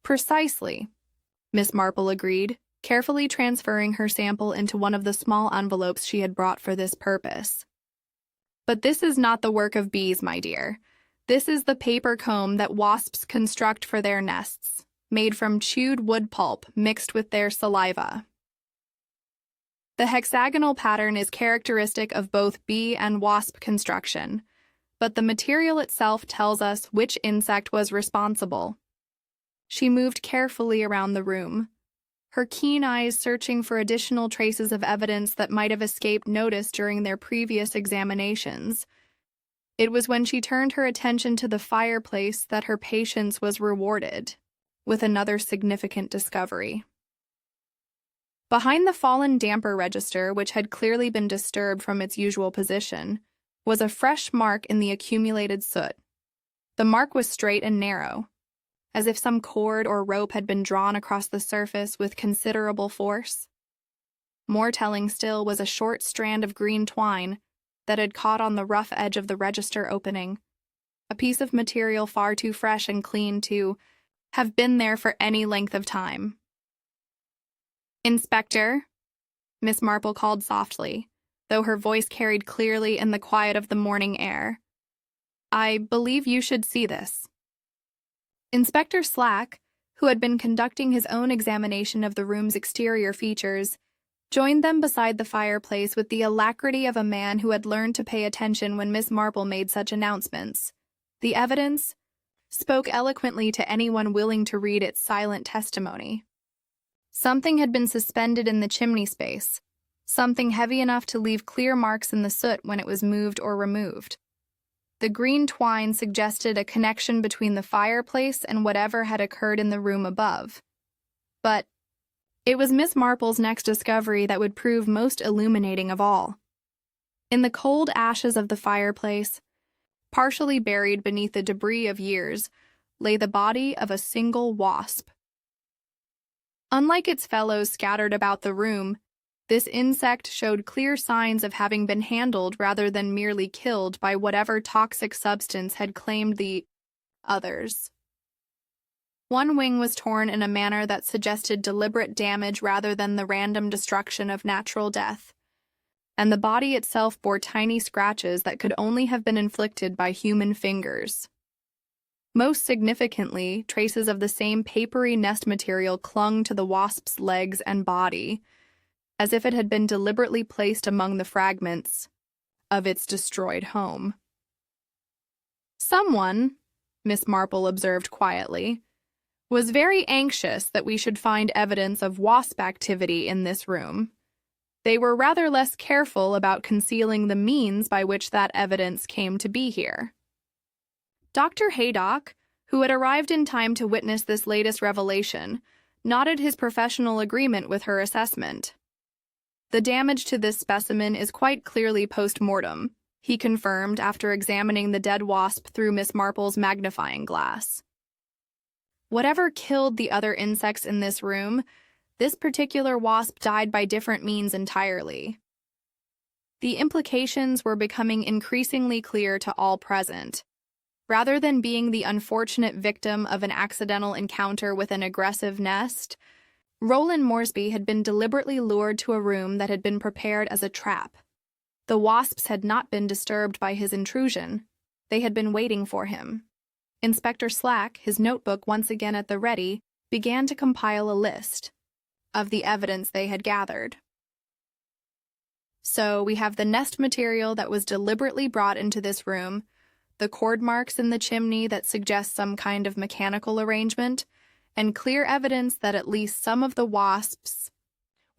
"Precisely," Miss Marple agreed, carefully transferring her sample into one of the small envelopes she had brought for this purpose. "But this is not the work of bees, my dear. This is the paper comb that wasps construct for their nests, made from chewed wood pulp mixed with their saliva. The hexagonal pattern is characteristic of both bee and wasp construction, but the material itself tells us which insect was responsible." She moved carefully around the room, her keen eyes searching for additional traces of evidence that might have escaped notice during their previous examinations. It was when she turned her attention to the fireplace that her patience was rewarded with another significant discovery. Behind the fallen damper register, which had clearly been disturbed from its usual position, was a fresh mark in the accumulated soot. The mark was straight and narrow, as if some cord or rope had been drawn across the surface with considerable force. More telling still was a short strand of green twine that had caught on the rough edge of the register opening, a piece of material far too fresh and clean to have been there for any length of time. "Inspector," Miss Marple called softly, though her voice carried clearly in the quiet of the morning air. "I believe you should see this." Inspector Slack, who had been conducting his own examination of the room's exterior features, joined them beside the fireplace with the alacrity of a man who had learned to pay attention when Miss Marple made such announcements. The evidence spoke eloquently to anyone willing to read its silent testimony. Something had been suspended in the chimney space, something heavy enough to leave clear marks in the soot when it was moved or removed. The green twine suggested a connection between the fireplace and whatever had occurred in the room above. But it was Miss Marple's next discovery that would prove most illuminating of all. In the cold ashes of the fireplace, partially buried beneath the debris of years, lay the body of a single wasp. Unlike its fellows scattered about the room, This insect showed clear signs of having been handled rather than merely killed by whatever toxic substance had claimed the others. One wing was torn in a manner that suggested deliberate damage rather than the random destruction of natural death, and the body itself bore tiny scratches that could only have been inflicted by human fingers. Most significantly, traces of the same papery nest material clung to the wasp's legs and body, as if it had been deliberately placed among the fragments of its destroyed home. Someone, Miss Marple observed quietly, was very anxious that we should find evidence of wasp activity in this room. They were rather less careful about concealing the means by which that evidence came to be here. Dr. Haydock, who had arrived in time to witness this latest revelation, nodded his professional agreement with her assessment. The damage to this specimen is quite clearly post-mortem, he confirmed after examining the dead wasp through Miss Marple's magnifying glass. Whatever killed the other insects in this room, this particular wasp died by different means entirely. The implications were becoming increasingly clear to all present. Rather than being the unfortunate victim of an accidental encounter with an aggressive nest, Roland Moresby had been deliberately lured to a room that had been prepared as a trap. The wasps had not been disturbed by his intrusion. They had been waiting for him. Inspector Slack, his notebook once again at the ready, began to compile a list of the evidence they had gathered. So we have the nest material that was deliberately brought into this room, the cord marks in the chimney that suggest some kind of mechanical arrangement, and clear evidence that at least some of the wasps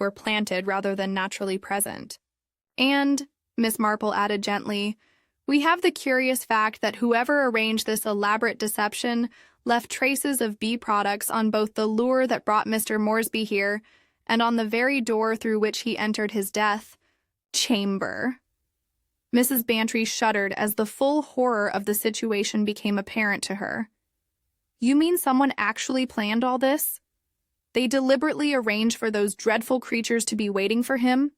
were planted rather than naturally present. And, Miss Marple added gently, we have the curious fact that whoever arranged this elaborate deception left traces of bee products on both the lure that brought Mr. Moresby here and on the very door through which he entered his death chamber. Mrs. Bantry shuddered as the full horror of the situation became apparent to her. You mean someone actually planned all this? They deliberately arranged for those dreadful creatures to be waiting for him?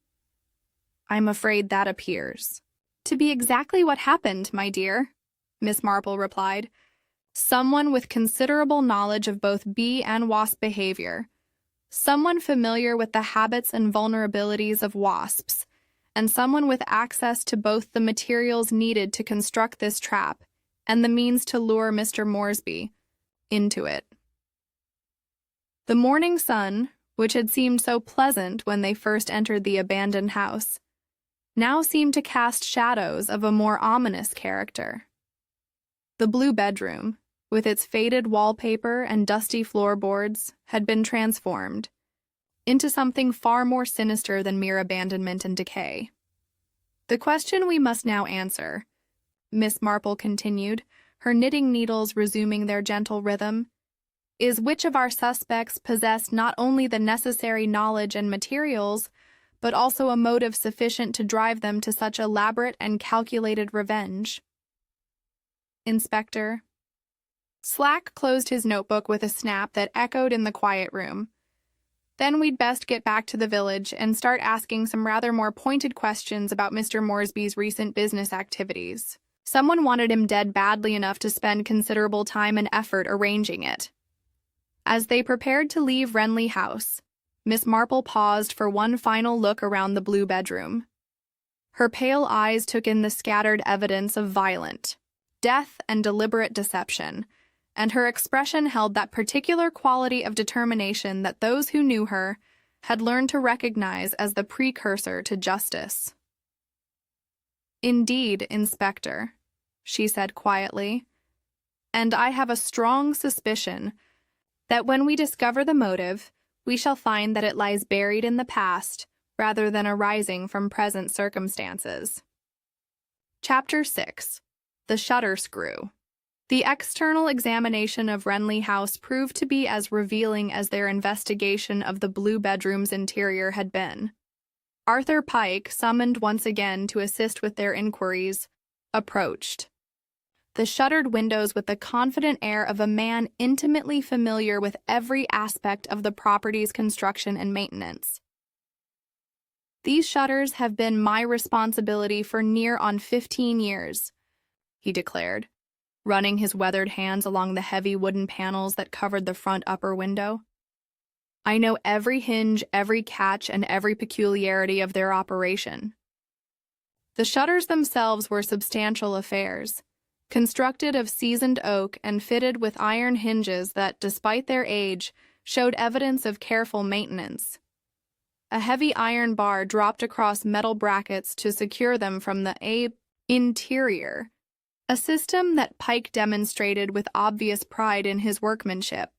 I'm afraid that appears to be exactly what happened, my dear, Miss Marple replied. Someone with considerable knowledge of both bee and wasp behavior. Someone familiar with the habits and vulnerabilities of wasps, and someone with access to both the materials needed to construct this trap and the means to lure Mr. Moresby into it. The morning sun, which had seemed so pleasant when they first entered the abandoned house, now seemed to cast shadows of a more ominous character. The blue bedroom, with its faded wallpaper and dusty floorboards, had been transformed into something far more sinister than mere abandonment and decay. The question we must now answer, Miss Marple continued, her knitting needles resuming their gentle rhythm, is which of our suspects possessed not only the necessary knowledge and materials, but also a motive sufficient to drive them to such elaborate and calculated revenge. Inspector. Slack closed his notebook with a snap that echoed in the quiet room. Then we'd best get back to the village and start asking some rather more pointed questions about Mr. Moresby's recent business activities. Someone wanted him dead badly enough to spend considerable time and effort arranging it. As they prepared to leave Renly House, Miss Marple paused for one final look around the blue bedroom. Her pale eyes took in the scattered evidence of violent death and deliberate deception, and her expression held that particular quality of determination that those who knew her had learned to recognize as the precursor to justice. Indeed, Inspector, she said quietly, and I have a strong suspicion that when we discover the motive, we shall find that it lies buried in the past rather than arising from present circumstances. Chapter 6. The Shutter Screw. The external examination of Renly House proved to be as revealing as their investigation of the blue bedroom's interior had been. Arthur Pike, summoned once again to assist with their inquiries, approached the shuttered windows with the confident air of a man intimately familiar with every aspect of the property's construction and maintenance. These shutters have been my responsibility for near on 15 years, he declared, running his weathered hands along the heavy wooden panels that covered the front upper window. I know every hinge, every catch, and every peculiarity of their operation. The shutters themselves were substantial affairs, constructed of seasoned oak and fitted with iron hinges that, despite their age, showed evidence of careful maintenance. A heavy iron bar dropped across metal brackets to secure them from the interior, a system that Pike demonstrated with obvious pride in his workmanship.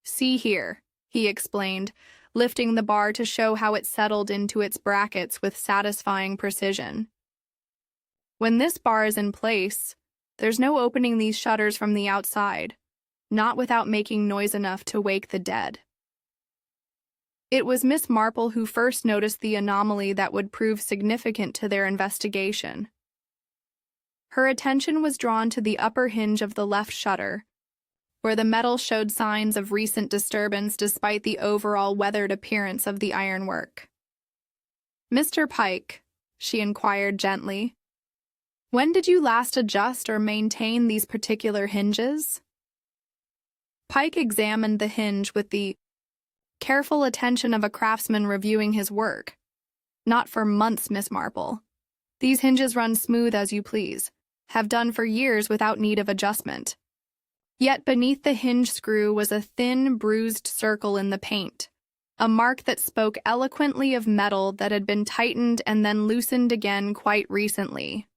"See here," he explained, lifting the bar to show how it settled into its brackets with satisfying precision. "When this bar is in place, there's no opening these shutters from the outside, not without making noise enough to wake the dead." It was Miss Marple who first noticed the anomaly that would prove significant to their investigation. Her attention was drawn to the upper hinge of the left shutter, where the metal showed signs of recent disturbance despite the overall weathered appearance of the ironwork. "Mr. Pike," she inquired gently, "when did you last adjust or maintain these particular hinges?" Pike examined the hinge with the careful attention of a craftsman reviewing his work. "Not for months, Miss Marple. These hinges run smooth as you please, have done for years without need of adjustment." Yet beneath the hinge screw was a thin, bruised circle in the paint, a mark that spoke eloquently of metal that had been tightened and then loosened again quite recently.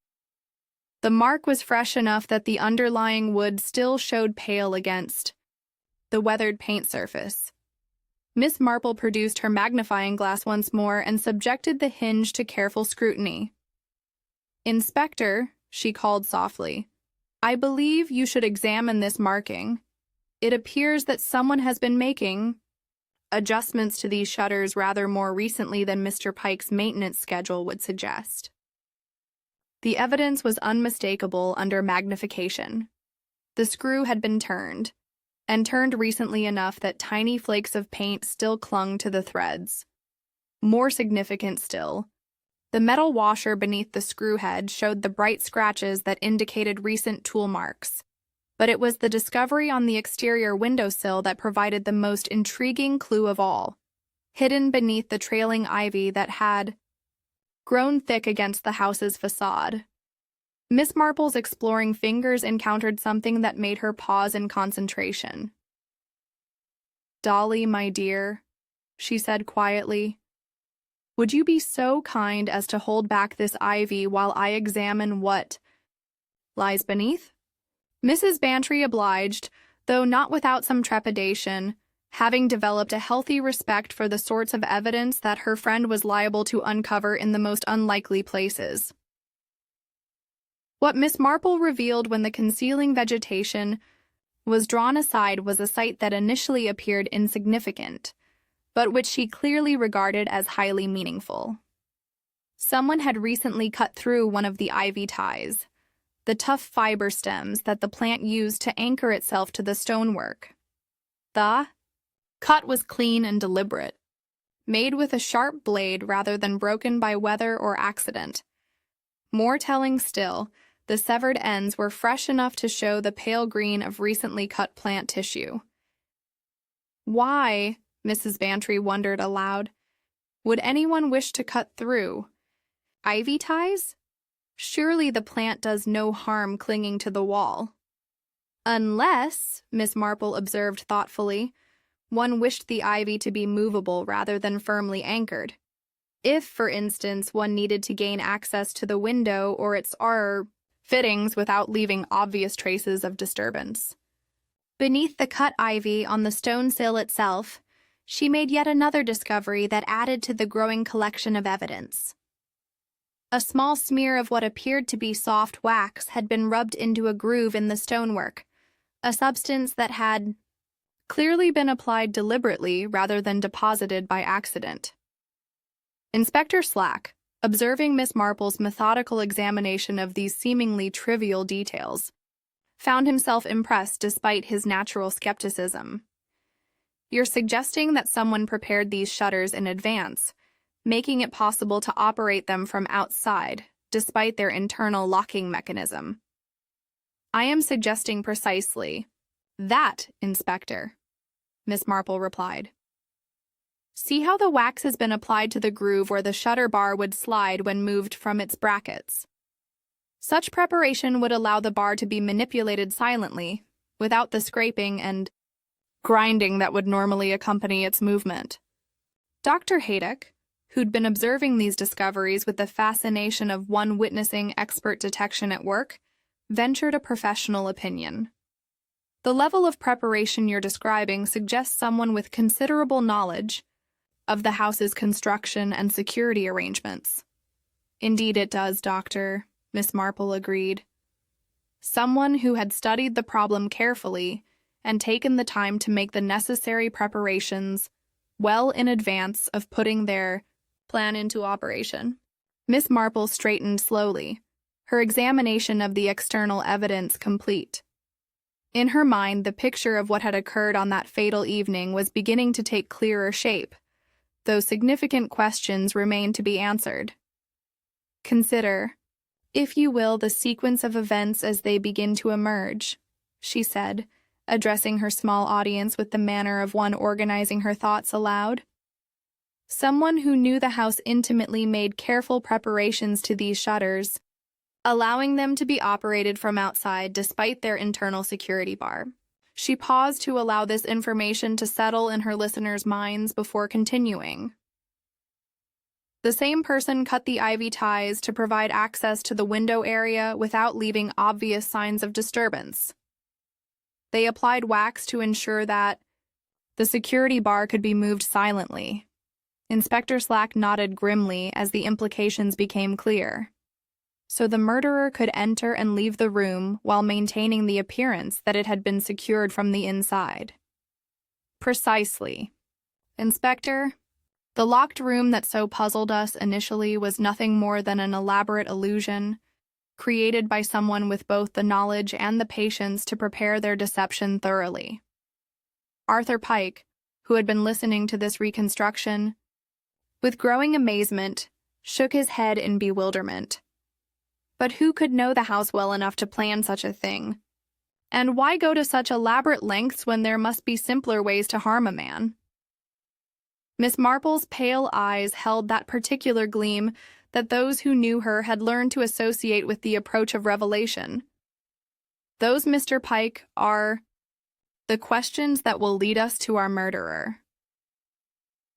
The mark was fresh enough that the underlying wood still showed pale against the weathered paint surface. Miss Marple produced her magnifying glass once more and subjected the hinge to careful scrutiny. "Inspector," she called softly, "I believe you should examine this marking. It appears that someone has been making adjustments to these shutters rather more recently than Mr. Pike's maintenance schedule would suggest." The evidence was unmistakable under magnification. The screw had been turned, and turned recently enough that tiny flakes of paint still clung to the threads. More significant still, the metal washer beneath the screw head showed the bright scratches that indicated recent tool marks, but it was the discovery on the exterior windowsill that provided the most intriguing clue of all, hidden beneath the trailing ivy that had grown thick against the house's facade. Miss Marple's exploring fingers encountered something that made her pause in concentration. "Dolly, my dear," she said quietly, "would you be so kind as to hold back this ivy while I examine what lies beneath?" Mrs. Bantry obliged, though not without some trepidation, having developed a healthy respect for the sorts of evidence that her friend was liable to uncover in the most unlikely places. What Miss Marple revealed when the concealing vegetation was drawn aside was a sight that initially appeared insignificant, but which she clearly regarded as highly meaningful. Someone had recently cut through one of the ivy ties, the tough fiber stems that the plant used to anchor itself to the stonework. The cut was clean and deliberate, made with a sharp blade rather than broken by weather or accident. More telling still, the severed ends were fresh enough to show the pale green of recently cut plant tissue. Why, Mrs. Bantry wondered aloud, would anyone wish to cut through ivy ties? Surely the plant does no harm clinging to the wall. Unless, Miss Marple observed thoughtfully, one wished the ivy to be movable rather than firmly anchored. If, for instance, one needed to gain access to the window or its fittings without leaving obvious traces of disturbance. Beneath the cut ivy on the stone sill itself, she made yet another discovery that added to the growing collection of evidence. A small smear of what appeared to be soft wax had been rubbed into a groove in the stonework, a substance that had clearly been applied deliberately rather than deposited by accident. Inspector Slack, observing Miss Marple's methodical examination of these seemingly trivial details, found himself impressed despite his natural skepticism. "You're suggesting that someone prepared these shutters in advance, making it possible to operate them from outside, despite their internal locking mechanism. I am suggesting precisely that, Inspector, Miss Marple replied. See how the wax has been applied to the groove where the shutter bar would slide when moved from its brackets. Such preparation would allow the bar to be manipulated silently, without the scraping and grinding that would normally accompany its movement. Dr. Haydock, who'd been observing these discoveries with the fascination of one witnessing expert detection at work, ventured a professional opinion. The level of preparation you're describing suggests someone with considerable knowledge of the house's construction and security arrangements. Indeed it does, Doctor, Miss Marple agreed. Someone who had studied the problem carefully and taken the time to make the necessary preparations well in advance of putting their plan into operation. Miss Marple straightened slowly, her examination of the external evidence complete. In her mind, the picture of what had occurred on that fatal evening was beginning to take clearer shape, though significant questions remained to be answered. Consider, if you will, the sequence of events as they begin to emerge, she said, addressing her small audience with the manner of one organizing her thoughts aloud. Someone who knew the house intimately made careful preparations to these shutters, allowing them to be operated from outside despite their internal security bar. She paused to allow this information to settle in her listeners' minds before continuing. The same person cut the ivy ties to provide access to the window area without leaving obvious signs of disturbance. They applied wax to ensure that the security bar could be moved silently. Inspector Slack nodded grimly as the implications became clear. So the murderer could enter and leave the room while maintaining the appearance that it had been secured from the inside. Precisely. Inspector, the locked room that so puzzled us initially was nothing more than an elaborate illusion, created by someone with both the knowledge and the patience to prepare their deception thoroughly. Arthur Pike, who had been listening to this reconstruction, with growing amazement, shook his head in bewilderment. But who could know the house well enough to plan such a thing? And why go to such elaborate lengths when there must be simpler ways to harm a man? Miss Marple's pale eyes held that particular gleam that those who knew her had learned to associate with the approach of revelation. Those, Mr. Pike, are the questions that will lead us to our murderer.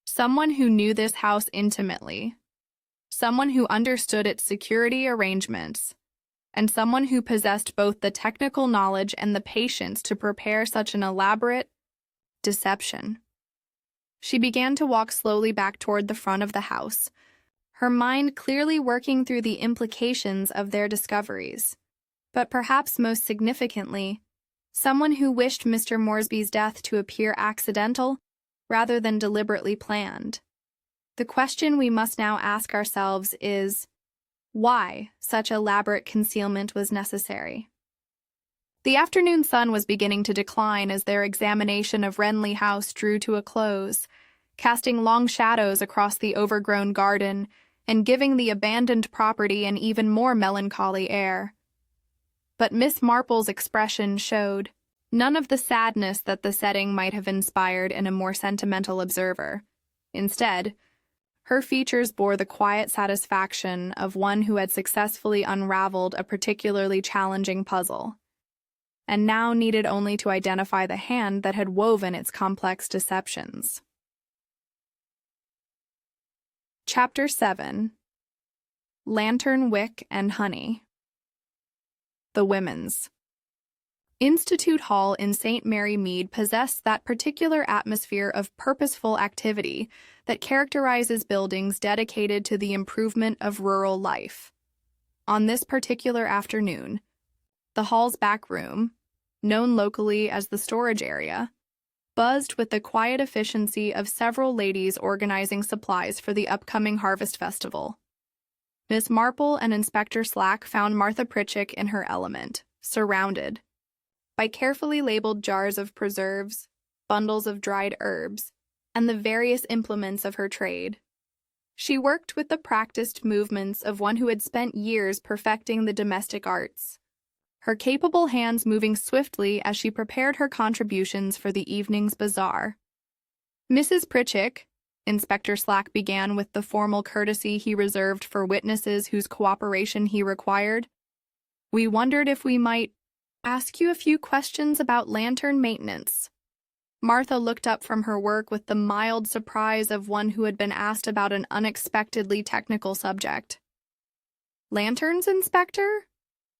Someone who knew this house intimately, someone who understood its security arrangements, and someone who possessed both the technical knowledge and the patience to prepare such an elaborate deception. She began to walk slowly back toward the front of the house, her mind clearly working through the implications of their discoveries. But perhaps most significantly, someone who wished Mr. Moresby's death to appear accidental rather than deliberately planned. The question we must now ask ourselves is, why such elaborate concealment was necessary? The afternoon sun was beginning to decline as their examination of Renly House drew to a close, casting long shadows across the overgrown garden and giving the abandoned property an even more melancholy air. But Miss Marple's expression showed none of the sadness that the setting might have inspired in a more sentimental observer. Instead, her features bore the quiet satisfaction of one who had successfully unraveled a particularly challenging puzzle, and now needed only to identify the hand that had woven its complex deceptions. Chapter 7. Lantern Wick and Honey. The Women's. Institute Hall in St. Mary Mead possessed that particular atmosphere of purposeful activity that characterizes buildings dedicated to the improvement of rural life. On this particular afternoon, the hall's back room, known locally as the storage area, buzzed with the quiet efficiency of several ladies organizing supplies for the upcoming harvest festival. Miss Marple and Inspector Slack found Martha Pritchett in her element, surrounded by carefully labeled jars of preserves, bundles of dried herbs, and the various implements of her trade. She worked with the practiced movements of one who had spent years perfecting the domestic arts, her capable hands moving swiftly as she prepared her contributions for the evening's bazaar. Mrs. Pritchett, Inspector Slack began with the formal courtesy he reserved for witnesses whose cooperation he required. We wondered if we might ask you a few questions about lantern maintenance. Martha looked up from her work with the mild surprise of one who had been asked about an unexpectedly technical subject. Lanterns, Inspector?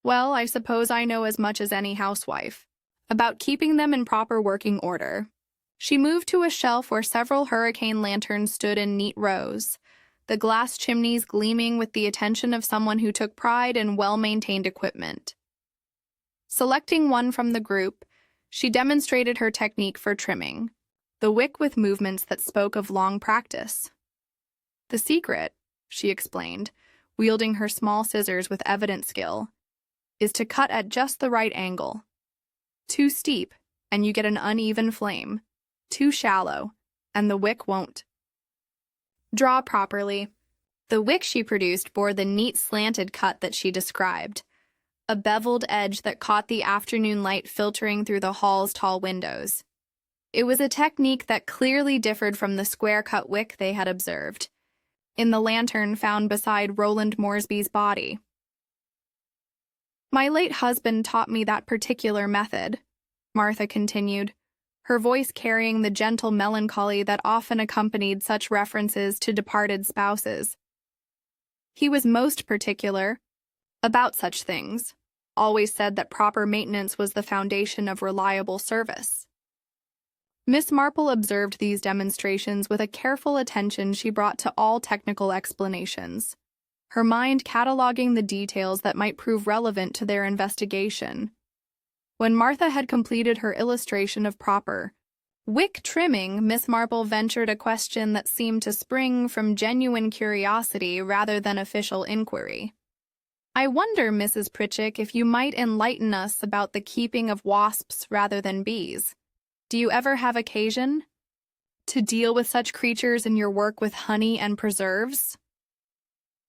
Well, I suppose I know as much as any housewife about keeping them in proper working order. She moved to a shelf where several hurricane lanterns stood in neat rows, the glass chimneys gleaming with the attention of someone who took pride in well-maintained equipment. Selecting one from the group, she demonstrated her technique for trimming, the wick with movements that spoke of long practice. The secret, she explained, wielding her small scissors with evident skill, is to cut at just the right angle. Too steep, and you get an uneven flame. Too shallow, and the wick won't draw properly. The wick she produced bore the neat slanted cut that she described, a beveled edge that caught the afternoon light filtering through the hall's tall windows. It was a technique that clearly differed from the square-cut wick they had observed in the lantern found beside Roland Moresby's body. My late husband taught me that particular method, Martha continued, her voice carrying the gentle melancholy that often accompanied such references to departed spouses. He was most particular about such things, always said that proper maintenance was the foundation of reliable service. Miss Marple observed these demonstrations with a careful attention she brought to all technical explanations, her mind cataloging the details that might prove relevant to their investigation. When Martha had completed her illustration of proper wick trimming, Miss Marple ventured a question that seemed to spring from genuine curiosity rather than official inquiry. I wonder, Mrs. Pritchett, if you might enlighten us about the keeping of wasps rather than bees. Do you ever have occasion to deal with such creatures in your work with honey and preserves?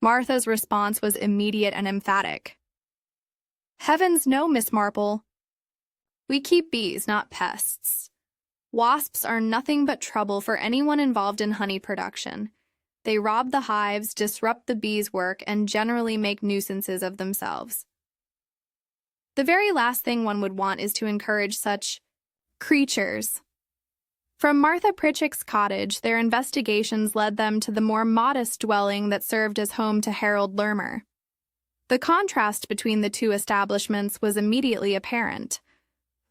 Martha's response was immediate and emphatic. Heavens no, Miss Marple. We keep bees, not pests. Wasps are nothing but trouble for anyone involved in honey production. They rob the hives, disrupt the bees' work, and generally make nuisances of themselves. The very last thing one would want is to encourage such creatures. From Martha Pritchett's cottage, their investigations led them to the more modest dwelling that served as home to Harold Lermer. The contrast between the two establishments was immediately apparent,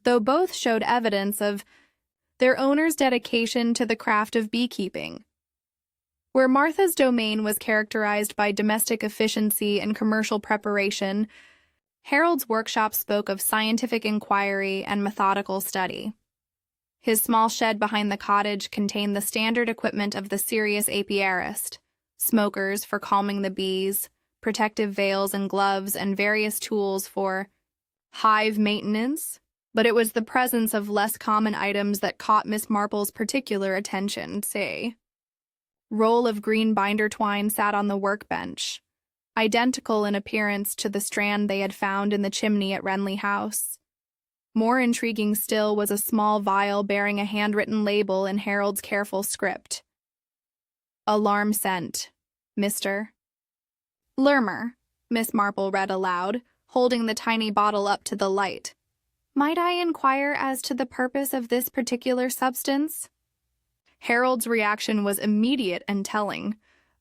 though both showed evidence of their owner's dedication to the craft of beekeeping. Where Martha's domain was characterized by domestic efficiency and commercial preparation, Harold's workshop spoke of scientific inquiry and methodical study. His small shed behind the cottage contained the standard equipment of the serious apiarist, smokers for calming the bees, protective veils and gloves, and various tools for hive maintenance, but it was the presence of less common items that caught Miss Marple's particular attention, say. Roll of green binder twine sat on the workbench, identical in appearance to the strand they had found in the chimney at Renly House. More intriguing still was a small vial bearing a handwritten label in Harold's careful script. Alarm scent, Mr. Lermer, Miss Marple read aloud, holding the tiny bottle up to the light. Might I inquire as to the purpose of this particular substance? Harold's reaction was immediate and telling.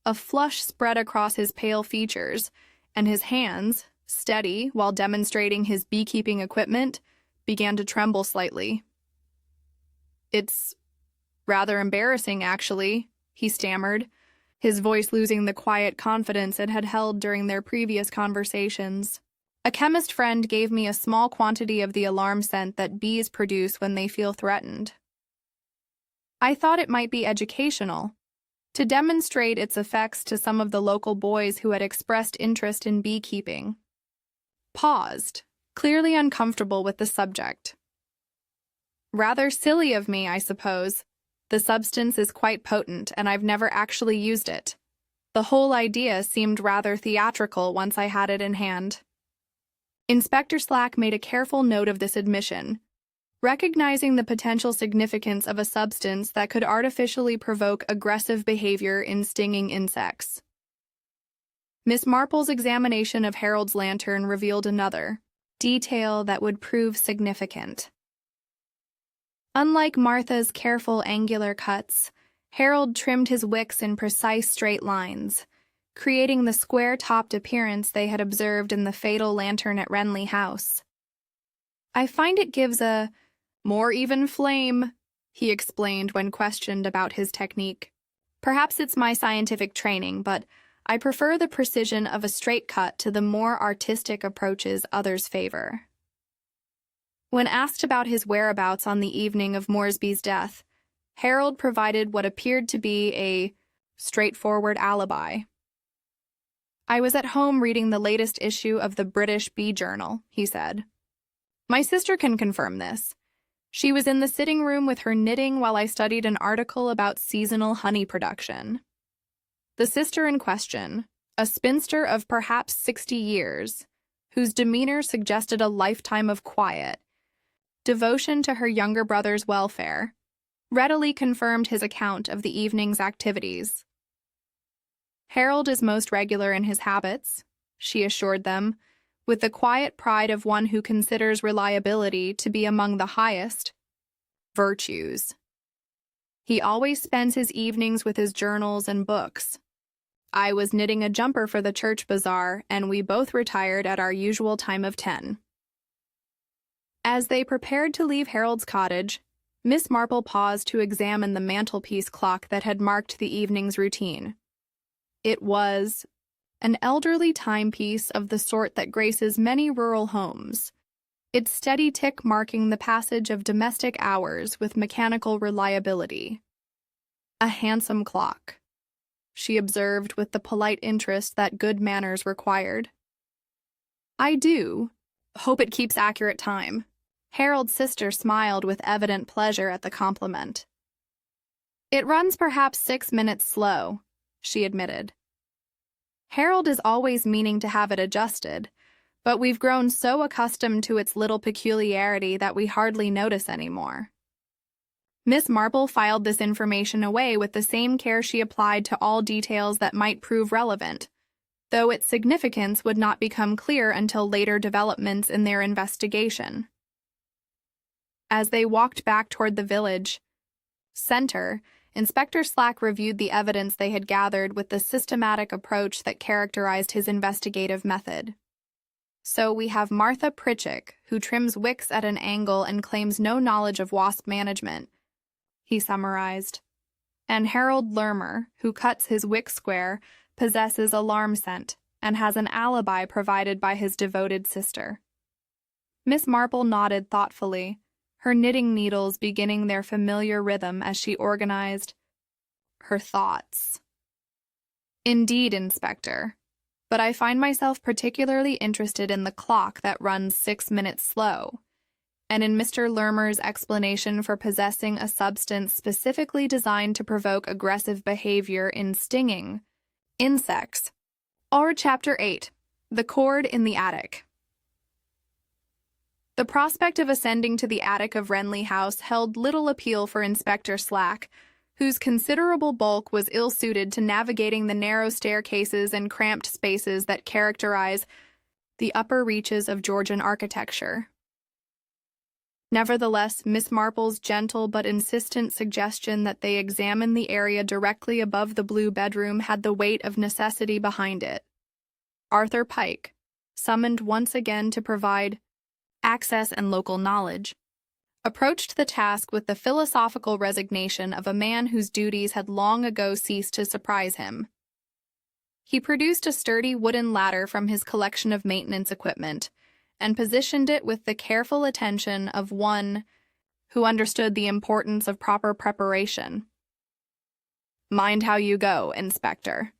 A flush spread across his pale features, and his hands, steady while demonstrating his beekeeping equipment, began to tremble slightly. It's rather embarrassing, actually, he stammered, his voice losing the quiet confidence it had held during their previous conversations. A chemist friend gave me a small quantity of the alarm scent that bees produce when they feel threatened. I thought it might be educational, to demonstrate its effects to some of the local boys who had expressed interest in beekeeping. Paused, clearly uncomfortable with the subject. Rather silly of me, I suppose. The substance is quite potent, and I've never actually used it. The whole idea seemed rather theatrical once I had it in hand. Inspector Slack made a careful note of this admission, recognizing the potential significance of a substance that could artificially provoke aggressive behavior in stinging insects. Miss Marple's examination of Harold's lantern revealed another detail that would prove significant. Unlike Martha's careful angular cuts, Harold trimmed his wicks in precise straight lines, creating the square-topped appearance they had observed in the fatal lantern at Renly House. "I find it gives a more even flame," he explained when questioned about his technique. "Perhaps it's my scientific training, but I prefer the precision of a straight cut to the more artistic approaches others favor." When asked about his whereabouts on the evening of Moresby's death, Harold provided what appeared to be a straightforward alibi. "I was at home reading the latest issue of the British Bee Journal," he said. "My sister can confirm this. She was in the sitting room with her knitting while I studied an article about seasonal honey production." The sister in question, a spinster of perhaps 60 years, whose demeanor suggested a lifetime of quiet, devotion to her younger brother's welfare, readily confirmed his account of the evening's activities. "Harold is most regular in his habits," she assured them, with the quiet pride of one who considers reliability to be among the highest virtues. "He always spends his evenings with his journals and books. I was knitting a jumper for the church bazaar, and we both retired at our usual time of 10. As they prepared to leave Harold's cottage, Miss Marple paused to examine the mantelpiece clock that had marked the evening's routine. It was an elderly timepiece of the sort that graces many rural homes, its steady tick marking the passage of domestic hours with mechanical reliability. "A handsome clock," she observed with the polite interest that good manners required. "I do hope it keeps accurate time." Harold's sister smiled with evident pleasure at the compliment. "It runs perhaps 6 minutes slow," she admitted. "Harold is always meaning to have it adjusted, but we've grown so accustomed to its little peculiarity that we hardly notice anymore." Miss Marple filed this information away with the same care she applied to all details that might prove relevant, though its significance would not become clear until later developments in their investigation. As they walked back toward the village center, Inspector Slack reviewed the evidence they had gathered with the systematic approach that characterized his investigative method. "So we have Martha Pritchett, who trims wicks at an angle and claims no knowledge of wasp management," he summarized. "And Harold Lermer, who cuts his wick square, possesses alarm scent, and has an alibi provided by his devoted sister." Miss Marple nodded thoughtfully, her knitting needles beginning their familiar rhythm as she organized her thoughts. "Indeed, Inspector, but I find myself particularly interested in the clock that runs 6 minutes slow, and in Mr. Lermer's explanation for possessing a substance specifically designed to provoke aggressive behavior in stinging insects." Or Chapter 8, The Cord in the Attic. The prospect of ascending to the attic of Renly House held little appeal for Inspector Slack, whose considerable bulk was ill-suited to navigating the narrow staircases and cramped spaces that characterize the upper reaches of Georgian architecture. Nevertheless, Miss Marple's gentle but insistent suggestion that they examine the area directly above the blue bedroom had the weight of necessity behind it. Arthur Pike, summoned once again to provide access and local knowledge, approached the task with the philosophical resignation of a man whose duties had long ago ceased to surprise him. He produced a sturdy wooden ladder from his collection of maintenance equipment and positioned it with the careful attention of one who understood the importance of proper preparation. "Mind how you go, Inspector,"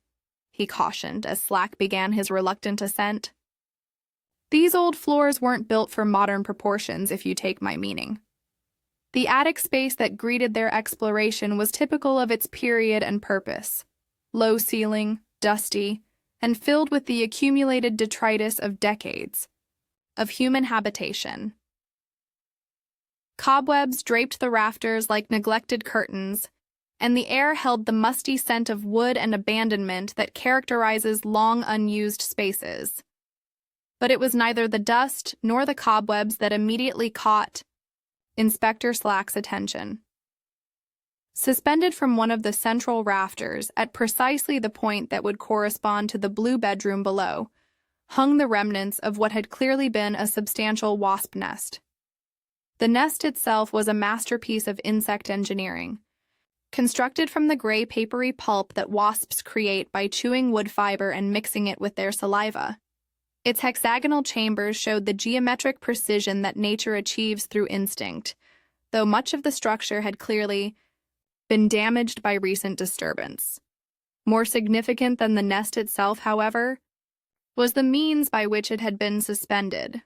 he cautioned as Slack began his reluctant ascent. "These old floors weren't built for modern proportions, if you take my meaning." The attic space that greeted their exploration was typical of its period and purpose. Low ceiling, dusty, and filled with the accumulated detritus of decades of human habitation. Cobwebs draped the rafters like neglected curtains, and the air held the musty scent of wood and abandonment that characterizes long unused spaces. But it was neither the dust nor the cobwebs that immediately caught Inspector Slack's attention. Suspended from one of the central rafters, at precisely the point that would correspond to the blue bedroom below, hung the remnants of what had clearly been a substantial wasp nest. The nest itself was a masterpiece of insect engineering, constructed from the gray papery pulp that wasps create by chewing wood fiber and mixing it with their saliva. Its hexagonal chambers showed the geometric precision that nature achieves through instinct, though much of the structure had clearly been damaged by recent disturbance. More significant than the nest itself, however, was the means by which it had been suspended.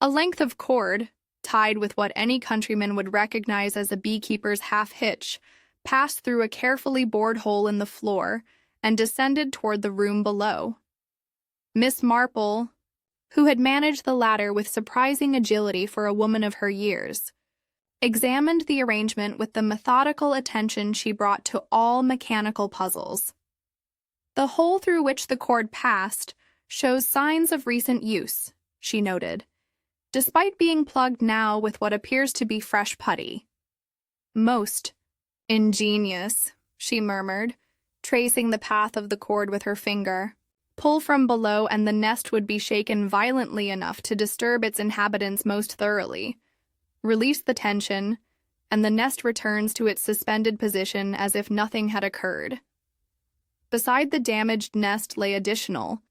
A length of cord, tied with what any countryman would recognize as a beekeeper's half-hitch, passed through a carefully bored hole in the floor and descended toward the room below. Miss Marple, who had managed the ladder with surprising agility for a woman of her years, examined the arrangement with the methodical attention she brought to all mechanical puzzles. The hole through which the cord passed shows signs of recent use, she noted, despite being plugged now with what appears to be fresh putty. Most ingenious, she murmured, tracing the path of the cord with her finger. Pull from below and the nest would be shaken violently enough to disturb its inhabitants most thoroughly. Release the tension, and the nest returns to its suspended position as if nothing had occurred. Beside the damaged nest lay additional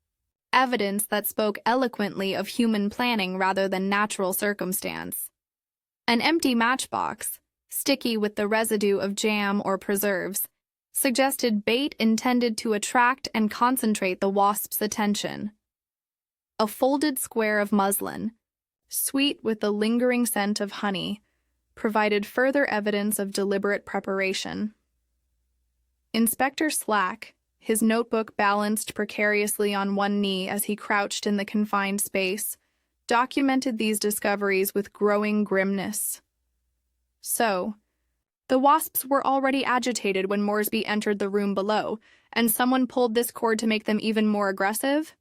evidence that spoke eloquently of human planning rather than natural circumstance. An empty matchbox, sticky with the residue of jam or preserves, suggested bait intended to attract and concentrate the wasp's attention. A folded square of muslin, sweet with the lingering scent of honey, provided further evidence of deliberate preparation. Inspector Slack, his notebook balanced precariously on one knee as he crouched in the confined space, documented these discoveries with growing grimness. So, the wasps were already agitated when Moresby entered the room below, and someone pulled this cord to make them even more aggressive?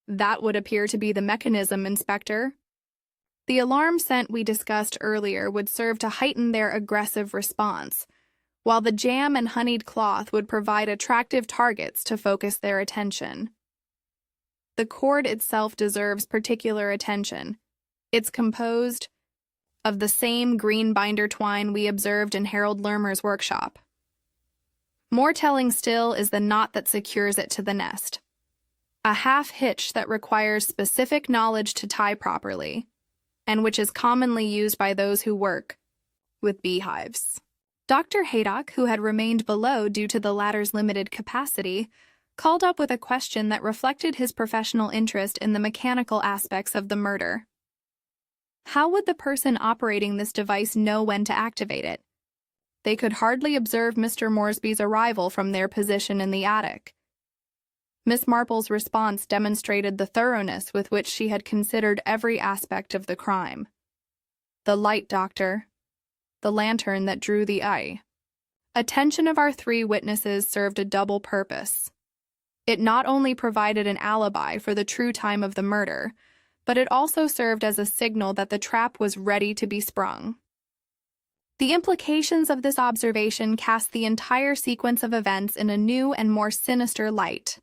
That would appear to be the mechanism, Inspector. The alarm scent we discussed earlier would serve to heighten their aggressive response, while the jam and honeyed cloth would provide attractive targets to focus their attention. The cord itself deserves particular attention. It's composed of the same green binder twine we observed in Harold Lermer's workshop. More telling still is the knot that secures it to the nest, a half-hitch that requires specific knowledge to tie properly, and which is commonly used by those who work with beehives. Dr. Haydock, who had remained below due to the ladder's limited capacity, called up with a question that reflected his professional interest in the mechanical aspects of the murder. How would the person operating this device know when to activate it? They could hardly observe Mr. Moresby's arrival from their position in the attic. Miss Marple's response demonstrated the thoroughness with which she had considered every aspect of the crime. The light, Doctor. The lantern that drew the eye. Attention of our three witnesses served a double purpose. It not only provided an alibi for the true time of the murder, but it also served as a signal that the trap was ready to be sprung. The implications of this observation cast the entire sequence of events in a new and more sinister light.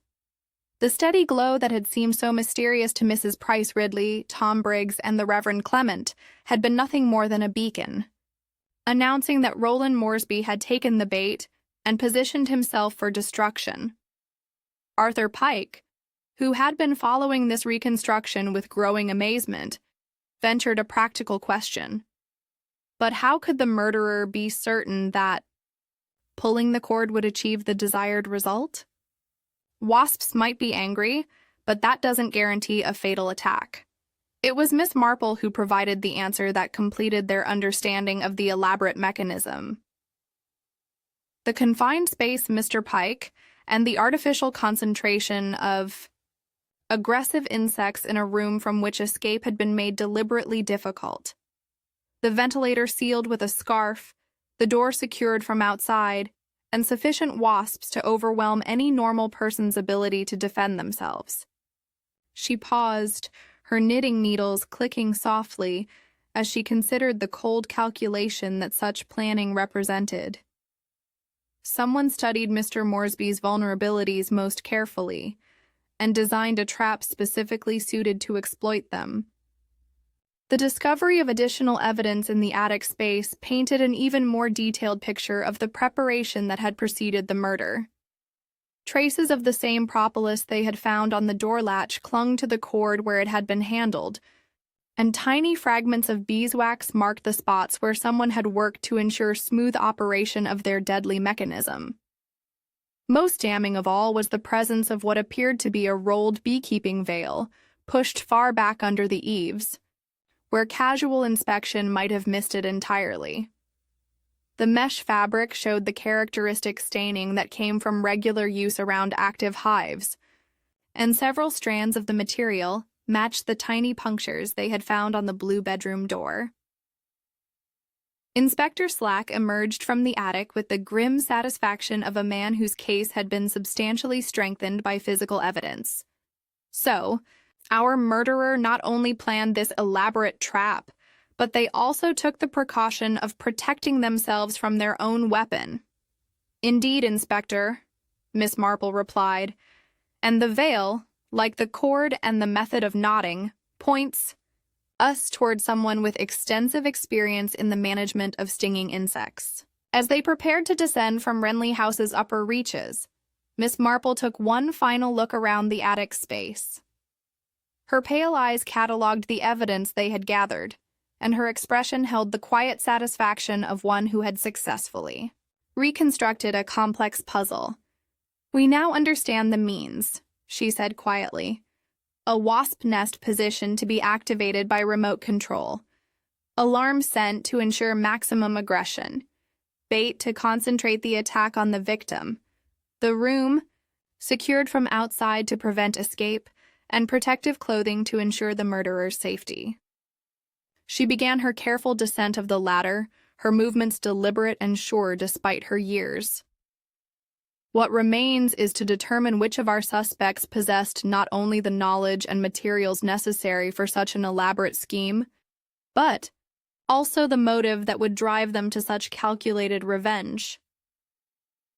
The steady glow that had seemed so mysterious to Mrs. Price Ridley, Tom Briggs, and the Reverend Clement had been nothing more than a beacon, announcing that Roland Moresby had taken the bait and positioned himself for destruction. Arthur Pike, who had been following this reconstruction with growing amazement, ventured a practical question. But how could the murderer be certain that pulling the cord would achieve the desired result? Wasps might be angry, but that doesn't guarantee a fatal attack. It was Miss Marple who provided the answer that completed their understanding of the elaborate mechanism. The confined space Mr. Pike, and the artificial concentration of aggressive insects in a room from which escape had been made deliberately difficult. The ventilator sealed with a scarf, the door secured from outside, and sufficient wasps to overwhelm any normal person's ability to defend themselves. She paused, her knitting needles clicking softly as she considered the cold calculation that such planning represented. Someone studied Mr. Moresby's vulnerabilities most carefully and designed a trap specifically suited to exploit them. The discovery of additional evidence in the attic space painted an even more detailed picture of the preparation that had preceded the murder. Traces of the same propolis they had found on the door latch clung to the cord where it had been handled, and tiny fragments of beeswax marked the spots where someone had worked to ensure smooth operation of their deadly mechanism. Most damning of all was the presence of what appeared to be a rolled beekeeping veil, pushed far back under the eaves, where casual inspection might have missed it entirely. The mesh fabric showed the characteristic staining that came from regular use around active hives, and several strands of the material matched the tiny punctures they had found on the blue bedroom door. Inspector Slack emerged from the attic with the grim satisfaction of a man whose case had been substantially strengthened by physical evidence. So, our murderer not only planned this elaborate trap, but they also took the precaution of protecting themselves from their own weapon. Indeed, Inspector, Miss Marple replied, and the veil, like the cord and the method of knotting, points us toward someone with extensive experience in the management of stinging insects. As they prepared to descend from Renly House's upper reaches, Miss Marple took one final look around the attic space. Her pale eyes catalogued the evidence they had gathered, and her expression held the quiet satisfaction of one who had successfully reconstructed a complex puzzle. "We now understand the means," she said quietly. "A wasp nest position to be activated by remote control. Alarm sent to ensure maximum aggression. Bait to concentrate the attack on the victim. The room, secured from outside to prevent escape, and protective clothing to ensure the murderer's safety." She began her careful descent of the ladder, her movements deliberate and sure despite her years. "What remains is to determine which of our suspects possessed not only the knowledge and materials necessary for such an elaborate scheme, but also the motive that would drive them to such calculated revenge."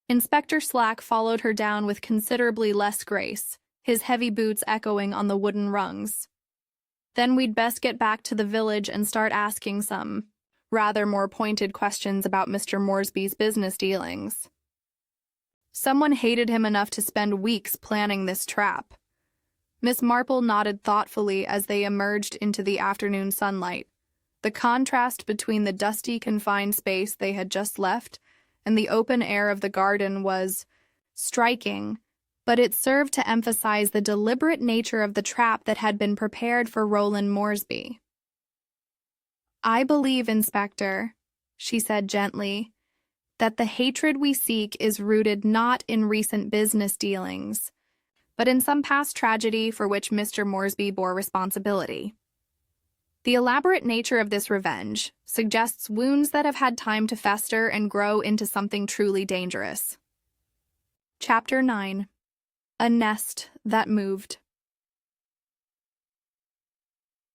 Inspector Slack followed her down with considerably less grace, his heavy boots echoing on the wooden rungs. "Then we'd best get back to the village and start asking some rather more pointed questions about Mr. Moresby's business dealings. Someone hated him enough to spend weeks planning this trap." Miss Marple nodded thoughtfully as they emerged into the afternoon sunlight. The contrast between the dusty, confined space they had just left and the open air of the garden was striking, but it served to emphasize the deliberate nature of the trap that had been prepared for Roland Moresby. "I believe, Inspector," she said gently, "that the hatred we seek is rooted not in recent business dealings, but in some past tragedy for which Mr. Moresby bore responsibility. The elaborate nature of this revenge suggests wounds that have had time to fester and grow into something truly dangerous." Chapter 9. A Nest That Moved.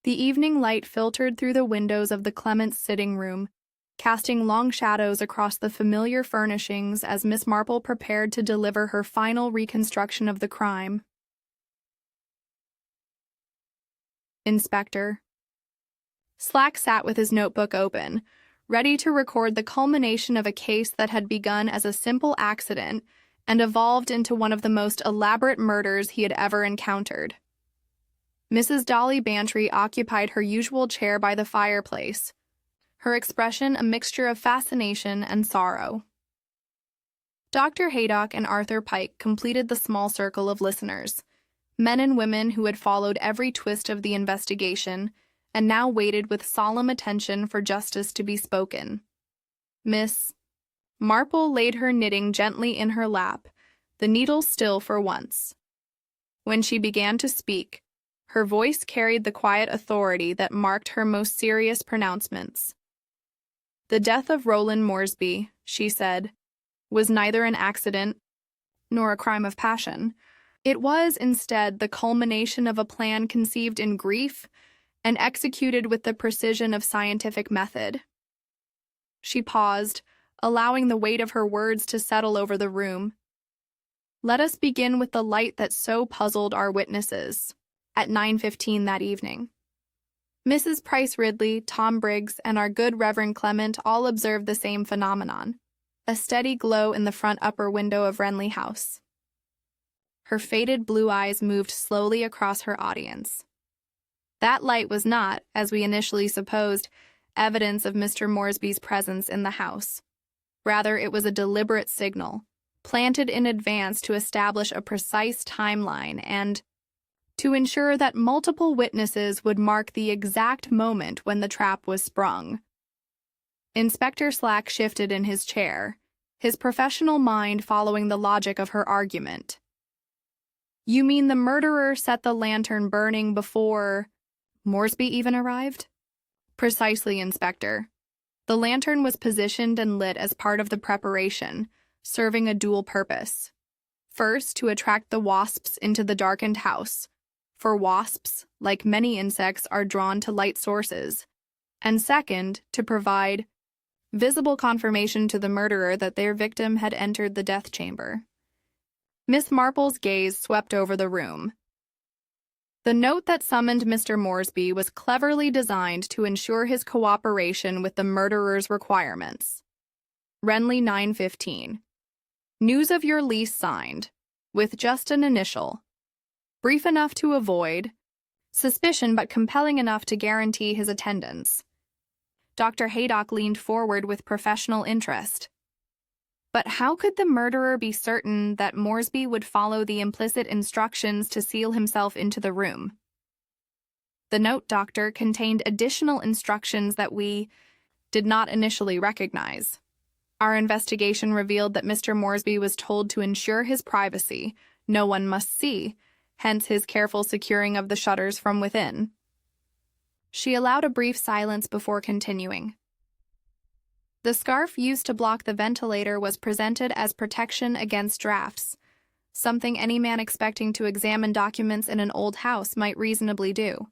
The evening light filtered through the windows of the Clements' sitting room, casting long shadows across the familiar furnishings as Miss Marple prepared to deliver her final reconstruction of the crime. "Inspector." Slack sat with his notebook open, ready to record the culmination of a case that had begun as a simple accident and evolved into one of the most elaborate murders he had ever encountered. Mrs. Dolly Bantry occupied her usual chair by the fireplace, her expression a mixture of fascination and sorrow. Dr. Haydock and Arthur Pike completed the small circle of listeners, men and women who had followed every twist of the investigation and now waited with solemn attention for justice to be spoken. Miss Marple laid her knitting gently in her lap, the needle still for once. When she began to speak, her voice carried the quiet authority that marked her most serious pronouncements. "The death of Roland Moresby," she said, "was neither an accident nor a crime of passion. It was, instead, the culmination of a plan conceived in grief and executed with the precision of scientific method." She paused, allowing the weight of her words to settle over the room. "Let us begin with the light that so puzzled our witnesses at 9:15 that evening. Mrs. Price Ridley, Tom Briggs, and our good Reverend Clement all observed the same phenomenon, a steady glow in the front upper window of Renly House." Her faded blue eyes moved slowly across her audience. That light was not, as we initially supposed, evidence of Mr. Moresby's presence in the house. Rather, it was a deliberate signal, planted in advance to establish a precise timeline and to ensure that multiple witnesses would mark the exact moment when the trap was sprung. Inspector Slack shifted in his chair, his professional mind following the logic of her argument. "You mean the murderer set the lantern burning before Moresby even arrived?" "Precisely, Inspector. The lantern was positioned and lit as part of the preparation, serving a dual purpose. First, to attract the wasps into the darkened house, for wasps, like many insects, are drawn to light sources, and second, to provide visible confirmation to the murderer that their victim had entered the death chamber." Miss Marple's gaze swept over the room. The note that summoned Mr. Moresby was cleverly designed to ensure his cooperation with the murderer's requirements. Renly 9:15. "News of your lease signed, with just an initial. Brief enough to avoid suspicion but compelling enough to guarantee his attendance." Dr. Haydock leaned forward with professional interest. "But how could the murderer be certain that Moresby would follow the implicit instructions to seal himself into the room?" "The note, Doctor, contained additional instructions that we did not initially recognize. Our investigation revealed that Mr. Moresby was told to ensure his privacy, no one must see, hence his careful securing of the shutters from within." She allowed a brief silence before continuing. "The scarf used to block the ventilator was presented as protection against drafts, something any man expecting to examine documents in an old house might reasonably do.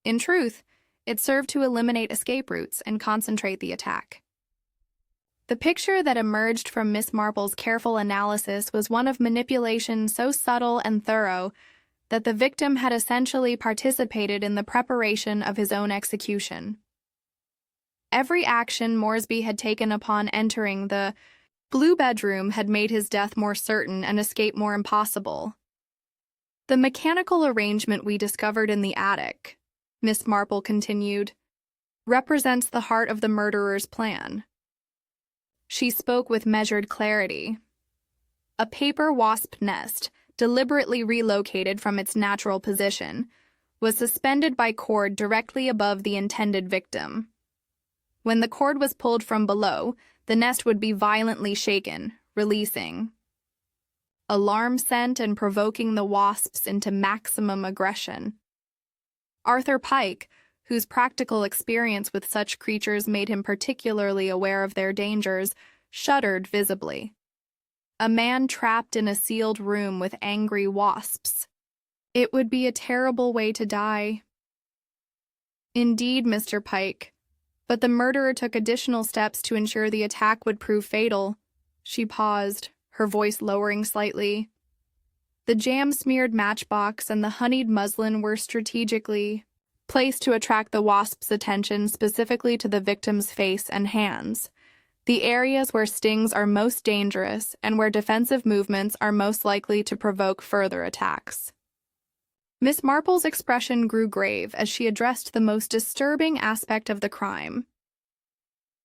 In truth, it served to eliminate escape routes and concentrate the attack." The picture that emerged from Miss Marple's careful analysis was one of manipulation so subtle and thorough that the victim had essentially participated in the preparation of his own execution. Every action Moresby had taken upon entering the blue bedroom had made his death more certain and escape more impossible. "The mechanical arrangement we discovered in the attic," Miss Marple continued, "represents the heart of the murderer's plan." She spoke with measured clarity. "A paper wasp nest, deliberately relocated from its natural position, was suspended by cord directly above the intended victim. When the cord was pulled from below, the nest would be violently shaken, releasing alarm scent and provoking the wasps into maximum aggression. Arthur Pike, whose practical experience with such creatures made him particularly aware of their dangers, shuddered visibly. A man trapped in a sealed room with angry wasps. It would be a terrible way to die." "Indeed, Mr. Pike. But the murderer took additional steps to ensure the attack would prove fatal." She paused, her voice lowering slightly. "The jam-smeared matchbox and the honeyed muslin were strategically placed to attract the wasp's attention specifically to the victim's face and hands, the areas where stings are most dangerous and where defensive movements are most likely to provoke further attacks." Miss Marple's expression grew grave as she addressed the most disturbing aspect of the crime.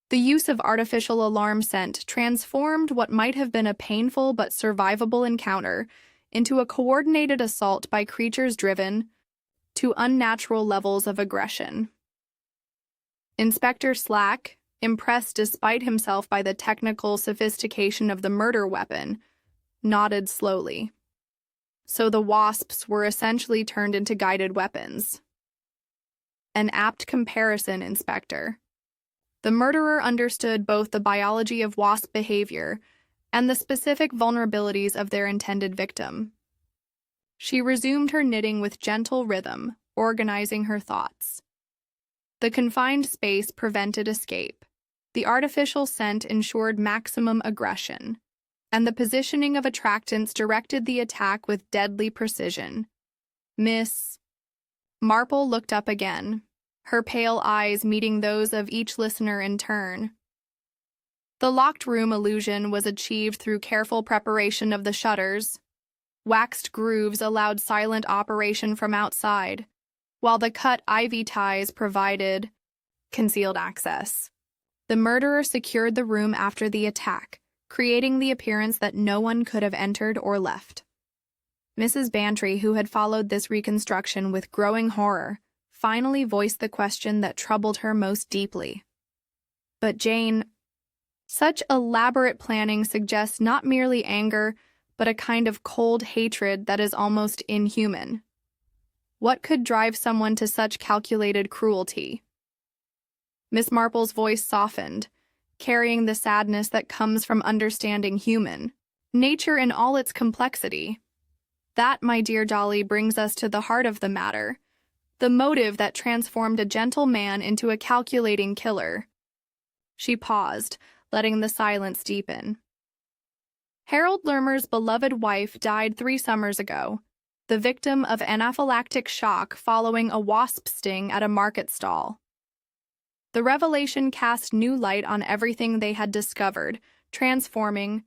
The use of artificial alarm scent transformed what might have been a painful but survivable encounter into a coordinated assault by creatures driven to unnatural levels of aggression. Inspector Slack, impressed despite himself by the technical sophistication of the murder weapon, nodded slowly. So the wasps were essentially turned into guided weapons. An apt comparison, Inspector. The murderer understood both the biology of wasp behavior and the specific vulnerabilities of their intended victim. She resumed her knitting with gentle rhythm, organizing her thoughts. The confined space prevented escape. The artificial scent ensured maximum aggression, and the positioning of attractants directed the attack with deadly precision. Miss Marple looked up again, her pale eyes meeting those of each listener in turn. The locked room illusion was achieved through careful preparation of the shutters. Waxed grooves allowed silent operation from outside, while the cut ivy ties provided concealed access. The murderer secured the room after the attack, creating the appearance that no one could have entered or left. Mrs. Bantry, who had followed this reconstruction with growing horror, finally voiced the question that troubled her most deeply. But Jane, such elaborate planning suggests not merely anger, but a kind of cold hatred that is almost inhuman. What could drive someone to such calculated cruelty? Miss Marple's voice softened, carrying the sadness that comes from understanding human nature in all its complexity. That, my dear Dolly, brings us to the heart of the matter, the motive that transformed a gentle man into a calculating killer. She paused, letting the silence deepen. Harold Lermer's beloved wife died 3 summers ago, the victim of anaphylactic shock following a wasp sting at a market stall. The revelation cast new light on everything they had discovered, transforming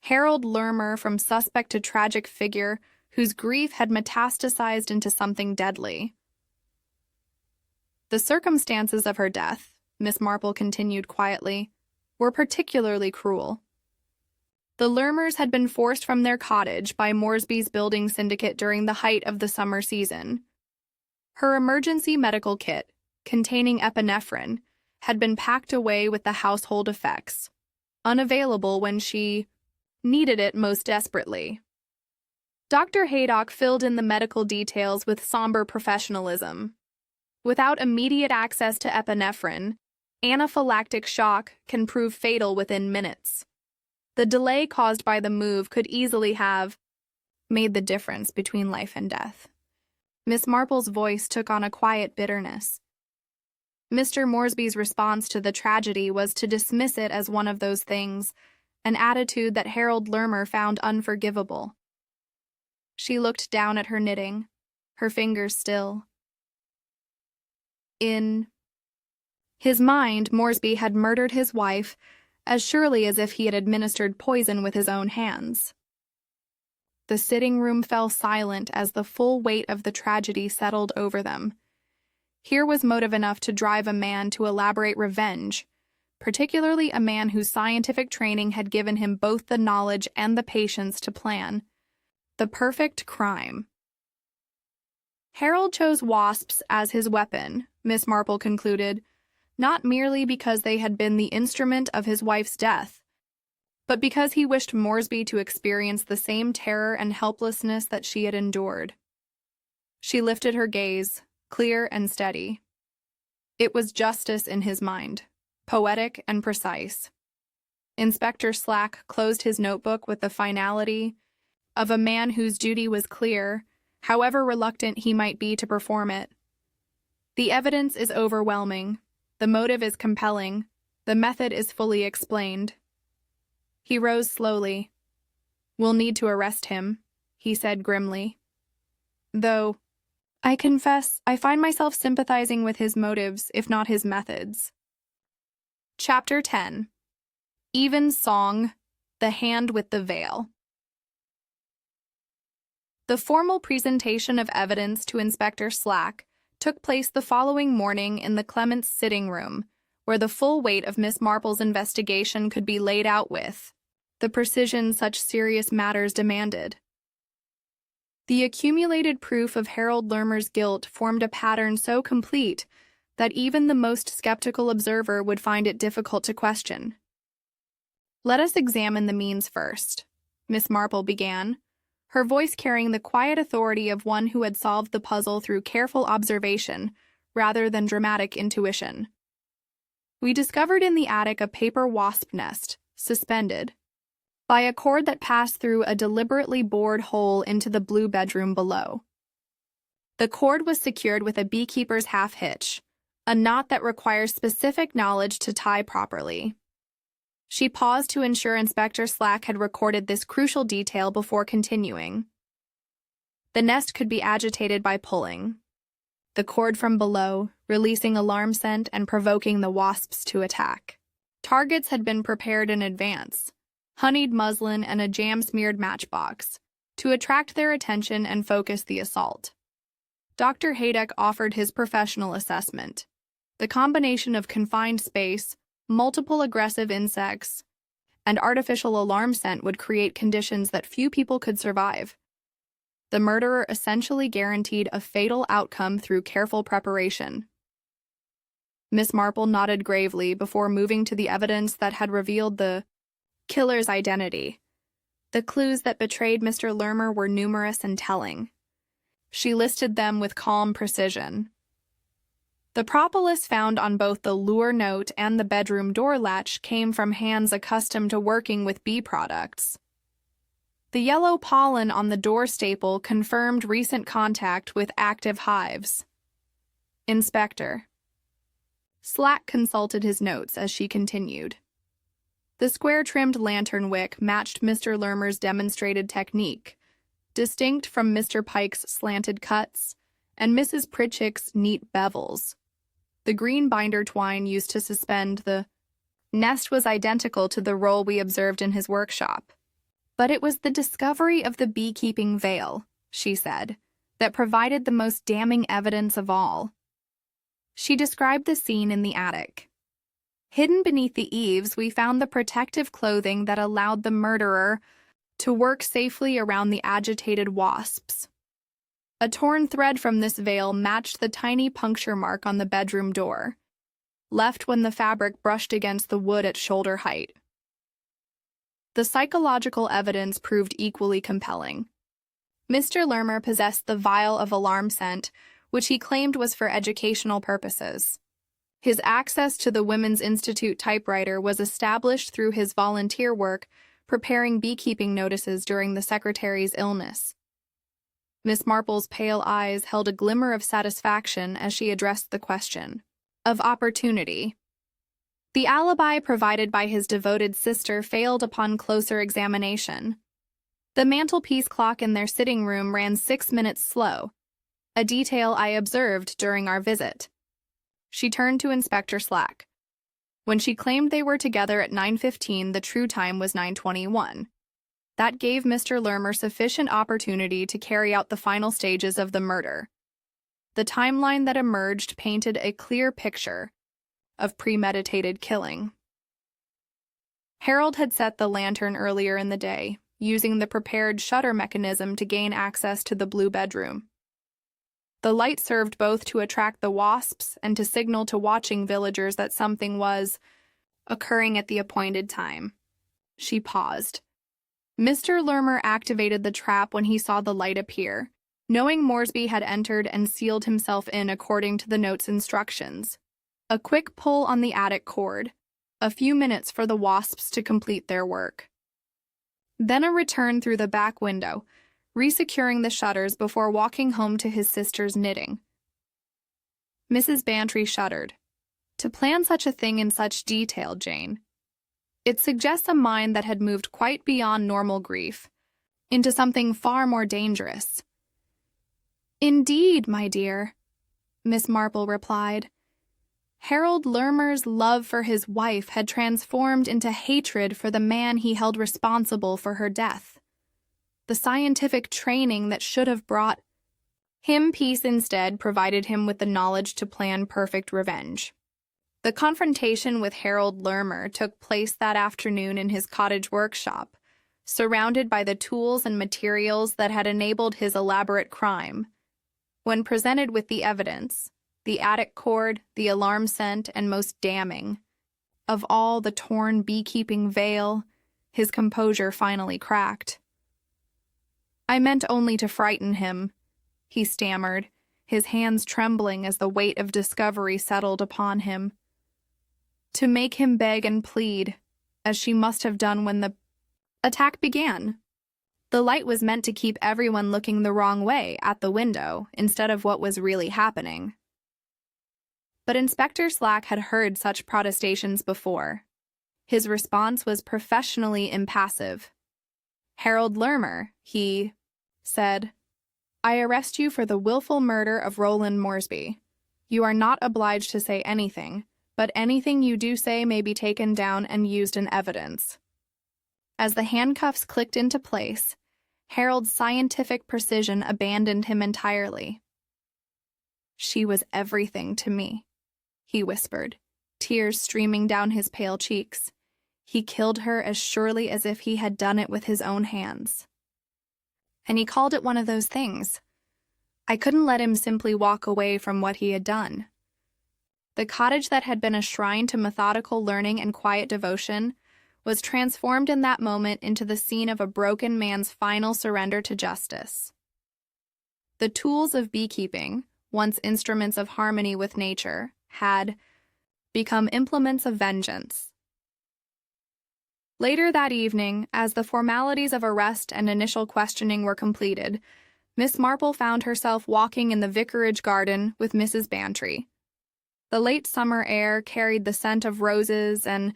Harold Lermer from suspect to tragic figure whose grief had metastasized into something deadly. The circumstances of her death, Miss Marple continued quietly, were particularly cruel. The Lermers had been forced from their cottage by Moresby's building syndicate during the height of the summer season. Her emergency medical kit, containing epinephrine, had been packed away with the household effects, unavailable when she needed it most desperately. Dr. Haydock filled in the medical details with somber professionalism. Without immediate access to epinephrine, anaphylactic shock can prove fatal within minutes. The delay caused by the move could easily have made the difference between life and death. Miss Marple's voice took on a quiet bitterness. Mr. Moresby's response to the tragedy was to dismiss it as one of those things, an attitude that Harold Lermer found unforgivable. She looked down at her knitting, her fingers still. In his mind, Moresby had murdered his wife as surely as if he had administered poison with his own hands. The sitting room fell silent as the full weight of the tragedy settled over them. Here was motive enough to drive a man to elaborate revenge, particularly a man whose scientific training had given him both the knowledge and the patience to plan. The perfect crime. Harold chose wasps as his weapon, Miss Marple concluded, not merely because they had been the instrument of his wife's death, but because he wished Moresby to experience the same terror and helplessness that she had endured. She lifted her gaze, clear and steady. It was justice in his mind, poetic and precise. Inspector Slack closed his notebook with the finality of a man whose duty was clear, however reluctant he might be to perform it. The evidence is overwhelming. The motive is compelling. The method is fully explained. He rose slowly. "We'll need to arrest him," he said grimly. "Though, I confess, I find myself sympathizing with his motives, if not his methods." Chapter 10. Even Song, The Hand with the Veil. The formal presentation of evidence to Inspector Slack took place the following morning in the Clements' sitting room, where the full weight of Miss Marple's investigation could be laid out with the precision such serious matters demanded. The accumulated proof of Harold Lermer's guilt formed a pattern so complete that even the most skeptical observer would find it difficult to question. Let us examine the means first. Miss Marple began, her voice carrying the quiet authority of one who had solved the puzzle through careful observation rather than dramatic intuition. We discovered in the attic a paper wasp nest, suspended by a cord that passed through a deliberately bored hole into the blue bedroom below. The cord was secured with a beekeeper's half-hitch, a knot that requires specific knowledge to tie properly. She paused to ensure Inspector Slack had recorded this crucial detail before continuing. The nest could be agitated by pulling the cord from below, releasing alarm scent and provoking the wasps to attack. Targets had been prepared in advance, honeyed muslin and a jam-smeared matchbox, to attract their attention and focus the assault. Dr. Haydock offered his professional assessment. The combination of confined space, multiple aggressive insects, and artificial alarm scent would create conditions that few people could survive. The murderer essentially guaranteed a fatal outcome through careful preparation. Miss Marple nodded gravely before moving to the evidence that had revealed the killer's identity. The clues that betrayed Mr. Lermer were numerous and telling. She listed them with calm precision. The propolis found on both the lure note and the bedroom door latch came from hands accustomed to working with bee products. The yellow pollen on the door staple confirmed recent contact with active hives. Inspector Slack consulted his notes as she continued. The square-trimmed lantern wick matched Mr. Lermer's demonstrated technique, distinct from Mr. Pike's slanted cuts and Mrs. Pritchard's neat bevels. The green binder twine used to suspend the nest was identical to the roll we observed in his workshop. But it was the discovery of the beekeeping veil, she said, that provided the most damning evidence of all. She described the scene in the attic. Hidden beneath the eaves, we found the protective clothing that allowed the murderer to work safely around the agitated wasps. A torn thread from this veil matched the tiny puncture mark on the bedroom door, left when the fabric brushed against the wood at shoulder height. The psychological evidence proved equally compelling. Mr. Lermer possessed the vial of alarm scent, which he claimed was for educational purposes. His access to the Women's Institute typewriter was established through his volunteer work preparing beekeeping notices during the secretary's illness. Miss Marple's pale eyes held a glimmer of satisfaction as she addressed the question of opportunity. The alibi provided by his devoted sister failed upon closer examination. The mantelpiece clock in their sitting room ran 6 minutes slow, a detail I observed during our visit. She turned to Inspector Slack. When she claimed they were together at 9:15, the true time was 9:21. That gave Mr. Lermer sufficient opportunity to carry out the final stages of the murder. The timeline that emerged painted a clear picture of premeditated killing. Harold had set the lantern earlier in the day, using the prepared shutter mechanism to gain access to the blue bedroom. The light served both to attract the wasps and to signal to watching villagers that something was occurring at the appointed time. She paused. Mr. Lermer activated the trap when he saw the light appear, knowing Moresby had entered and sealed himself in according to the note's instructions. A quick pull on the attic cord, a few minutes for the wasps to complete their work. Then a return through the back window, resecuring the shutters before walking home to his sister's knitting. Mrs. Bantry shuddered. To plan such a thing in such detail, Jane. It suggests a mind that had moved quite beyond normal grief, into something far more dangerous. Indeed, my dear, Miss Marple replied. Harold Lermer's love for his wife had transformed into hatred for the man he held responsible for her death. The scientific training that should have brought him peace instead provided him with the knowledge to plan perfect revenge. The confrontation with Harold Lermer took place that afternoon in his cottage workshop, surrounded by the tools and materials that had enabled his elaborate crime. When presented with the evidence, the attic cord, the alarm scent, and most damning of all, the torn beekeeping veil, his composure finally cracked. "I meant only to frighten him," he stammered, his hands trembling as the weight of discovery settled upon him. "To make him beg and plead, as she must have done when the attack began. The light was meant to keep everyone looking the wrong way at the window instead of what was really happening." But Inspector Slack had heard such protestations before. His response was professionally impassive. "Harold Lermer," he said, "I arrest you for the willful murder of Roland Moresby. You are not obliged to say anything, but anything you do say may be taken down and used in evidence." As the handcuffs clicked into place, Harold's scientific precision abandoned him entirely. "She was everything to me," he whispered, tears streaming down his pale cheeks. "He killed her as surely as if he had done it with his own hands. And he called it one of those things. I couldn't let him simply walk away from what he had done." The cottage that had been a shrine to methodical learning and quiet devotion was transformed in that moment into the scene of a broken man's final surrender to justice. The tools of beekeeping, once instruments of harmony with nature, had become implements of vengeance. Later that evening, as the formalities of arrest and initial questioning were completed, Miss Marple found herself walking in the vicarage garden with Mrs. Bantry. The late summer air carried the scent of roses and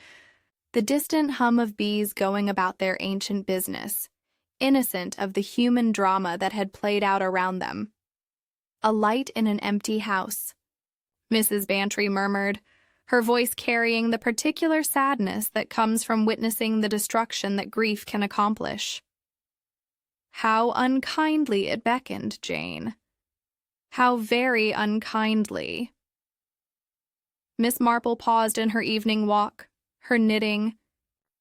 the distant hum of bees going about their ancient business, innocent of the human drama that had played out around them. "A light in an empty house," Mrs. Bantry murmured, her voice carrying the particular sadness that comes from witnessing the destruction that grief can accomplish. "How unkindly it beckoned, Jane. How very unkindly." Miss Marple paused in her evening walk, her knitting,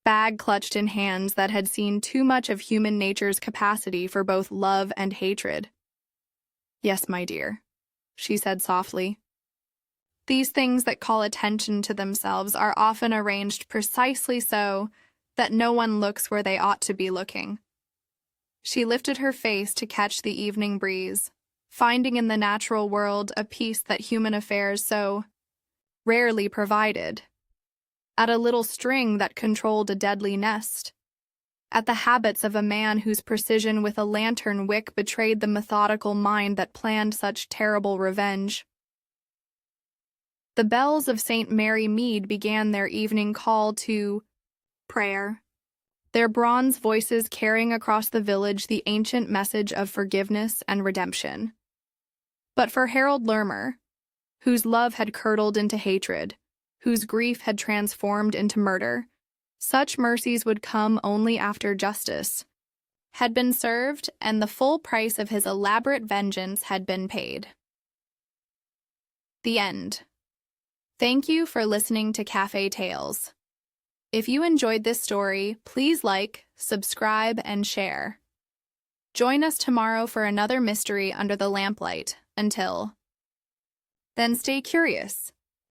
bag clutched in hands that had seen too much of human nature's capacity for both love and hatred. "Yes, my dear," she said softly. "These things that call attention to themselves are often arranged precisely so that no one looks where they ought to be looking." She lifted her face to catch the evening breeze, finding in the natural world a peace that human affairs so rarely provided. At a little string that controlled a deadly nest. At the habits of a man whose precision with a lantern wick betrayed the methodical mind that planned such terrible revenge. The bells of St. Mary Mead began their evening call to prayer, their bronze voices carrying across the village the ancient message of forgiveness and redemption. But for Harold Lermer, whose love had curdled into hatred, whose grief had transformed into murder, such mercies would come only after justice had been served and the full price of his elaborate vengeance had been paid. The end. Thank you for listening to Cafe Tales. If you enjoyed this story, please like, subscribe, and share. Join us tomorrow for another mystery under the lamplight. Until then, stay curious.